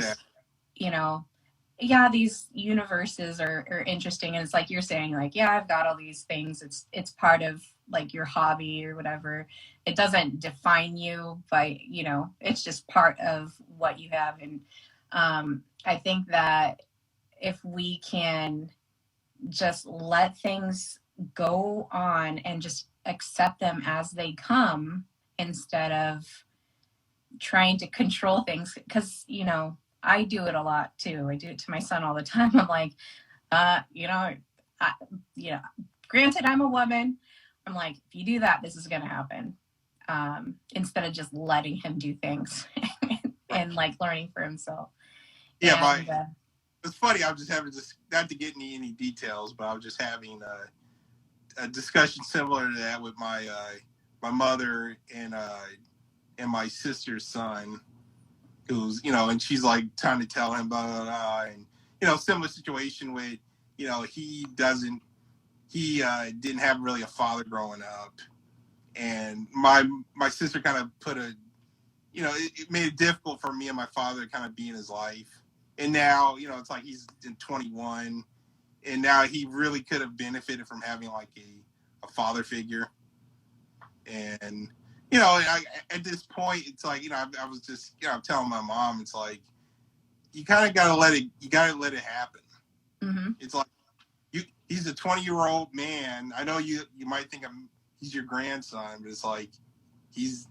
these universes are interesting, and it's like you're saying, like, I've got all these things. It's part of like your hobby or whatever. It doesn't define you, but it's just part of what you have. And I think that if we can just let things go on and just accept them as they come instead of trying to control things, because I do it a lot too. I do it to my son all the time. I'm like, granted I'm a woman. I'm like, if you do that, this is going to happen. Instead of just letting him do things and like learning for himself. Yeah, it's funny. I was just having this, not to get any details, but I was just having a discussion similar to that with my mother and my sister's son, who's, and she's like trying to tell him blah, blah, blah, and, similar situation with, he didn't have really a father growing up. And my sister kind of put it made it difficult for me and my father to kind of be in his life. And now, it's like he's in 21, and now he really could have benefited from having like a father figure. And, at this point, it's like, I was just, I'm telling my mom, it's like, you kind of got to let it happen. Mm-hmm. It's like, he's a 20-year-old man. I know you might think he's your grandson, but it's like, he's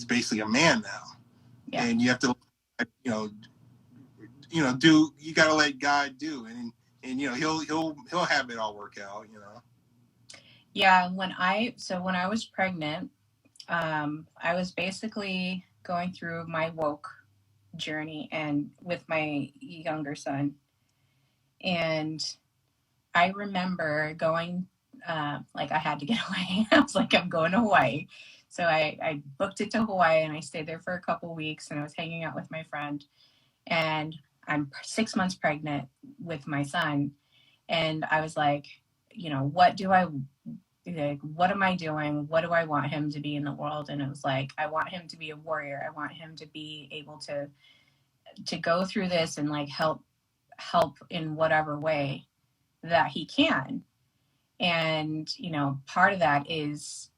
basically a man now. Yeah. And you have to, you got to let God do, and he'll have it all work out, Yeah. When I was pregnant, I was basically going through my woke journey and with my younger son. And I remember going, like I had to get away. I was like, I'm going to Hawaii. So I booked it to Hawaii and I stayed there for a couple of weeks, and I was hanging out with my friend, and I'm 6 months pregnant with my son. And I was like, what am I doing? What do I want him to be in the world? And it was like, I want him to be a warrior. I want him to be able to go through this and like help in whatever way that he can. And, you know, part of that is,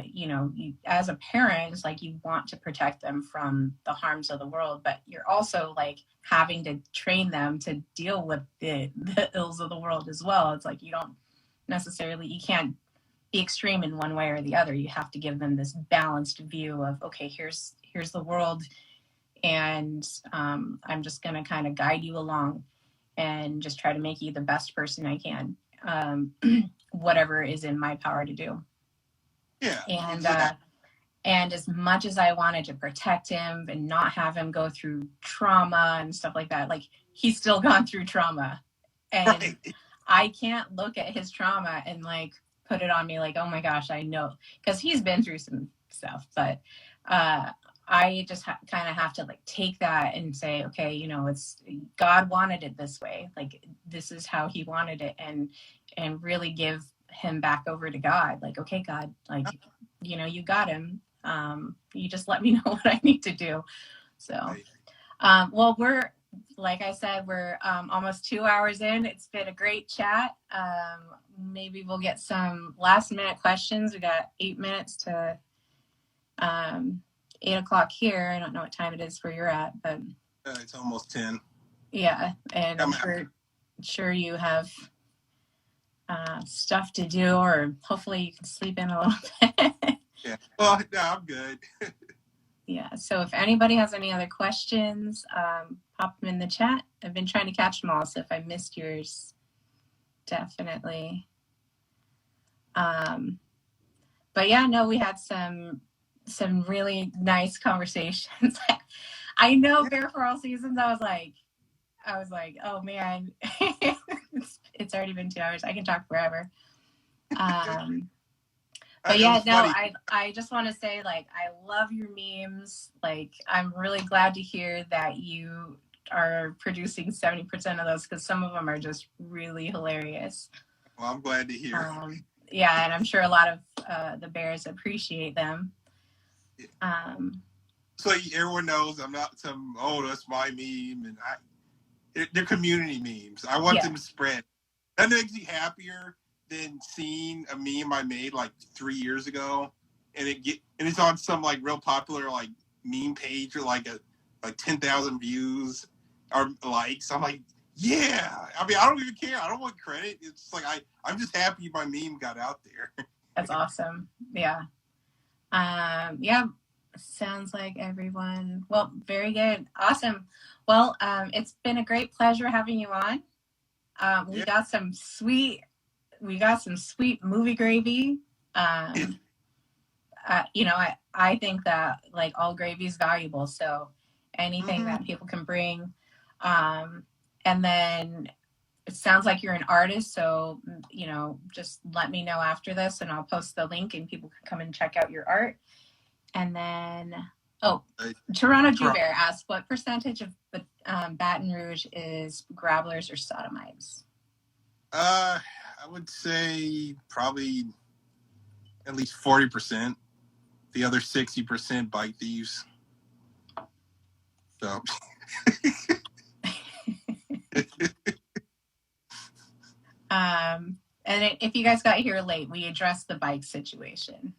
you know, you, as a parent, it's like you want to protect them from the harms of the world, but you're also like having to train them to deal with the ills of the world as well. It's like you don't necessarily, you can't be extreme in one way or the other. You have to give them this balanced view of, okay, here's the world, and I'm just going to kind of guide you along and just try to make you the best person I can, whatever is in my power to do. Yeah. And as much as I wanted to protect him and not have him go through trauma and stuff like that, like he's still gone through trauma, and right. I can't look at his trauma and like put it on me like, oh my gosh, I know, because he's been through some stuff, but I just kind of have to like take that and say, okay, you know, it's God wanted it this way. Like, this is how he wanted it, and really give him back over to God. Like, okay, God, like, you know, you got him. You just let me know what I need to do. So, well, we're, like I said, we're almost 2 hours in. It's been a great chat. Maybe we'll get some last minute questions. We got 8 minutes to 8 o'clock here. I don't know what time it is where you're at, but it's almost 10. Yeah, and I'm sure you have stuff to do, or hopefully you can sleep in a little bit. Yeah. Well, no, I'm good. Yeah. So if anybody has any other questions, pop them in the chat. I've been trying to catch them all, so if I missed yours, definitely. But yeah, no, we had some really nice conversations. I know Bear for All Seasons. I was like, oh man, it's already been 2 hours. I can talk forever. But yeah, no, I just want to say, like, I love your memes. Like, I'm really glad to hear that you are producing 70% of those, because some of them are just really hilarious. Well, I'm glad to hear. Yeah, and I'm sure a lot of the Bears appreciate them. So everyone knows I'm not some, oh, that's my meme, and they're community memes. I want them to spread. That makes me happier than seeing a meme I made like 3 years ago, and it's on some like real popular like meme page, or like 10,000 views or likes. I'm like, yeah. I mean, I don't even care. I don't want credit. It's like I'm just happy my meme got out there. That's awesome. Yeah. Yeah. Sounds like everyone. Well, very good. Awesome. Well, it's been a great pleasure having you on. We got some sweet movie gravy. You know, I think that like all gravy is valuable. So anything that people can bring. And then it sounds like you're an artist. So, you know, just let me know after this and I'll post the link and people can come and check out your art. And then, Toronto Jubear asked, what percentage of Baton Rouge is grabblers or sodomites? I would say probably at least 40%. The other 60% bike thieves. So. And if you guys got here late, we addressed the bike situation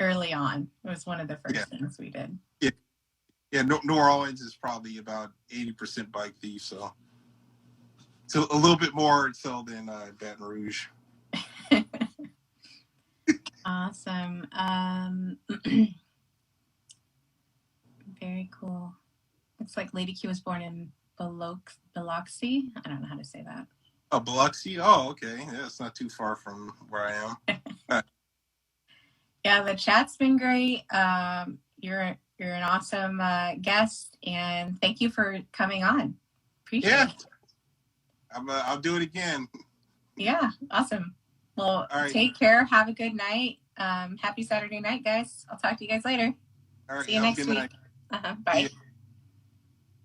early on. It was one of the first things we did. Yeah. New Orleans is probably about 80% bike thieves, so a little bit more so than Baton Rouge. Awesome. Very cool. Looks like Lady Q was born in Biloxi. I don't know how to say that. Oh, Biloxi? Oh, okay. Yeah, it's not too far from where I am. Yeah, the chat's been great. You're an awesome guest, and thank you for coming on. Appreciate it. I'll do it again. Yeah, awesome. Well, take care. Have a good night. Happy Saturday night, guys. I'll talk to you guys later. All right. See you next week. Bye.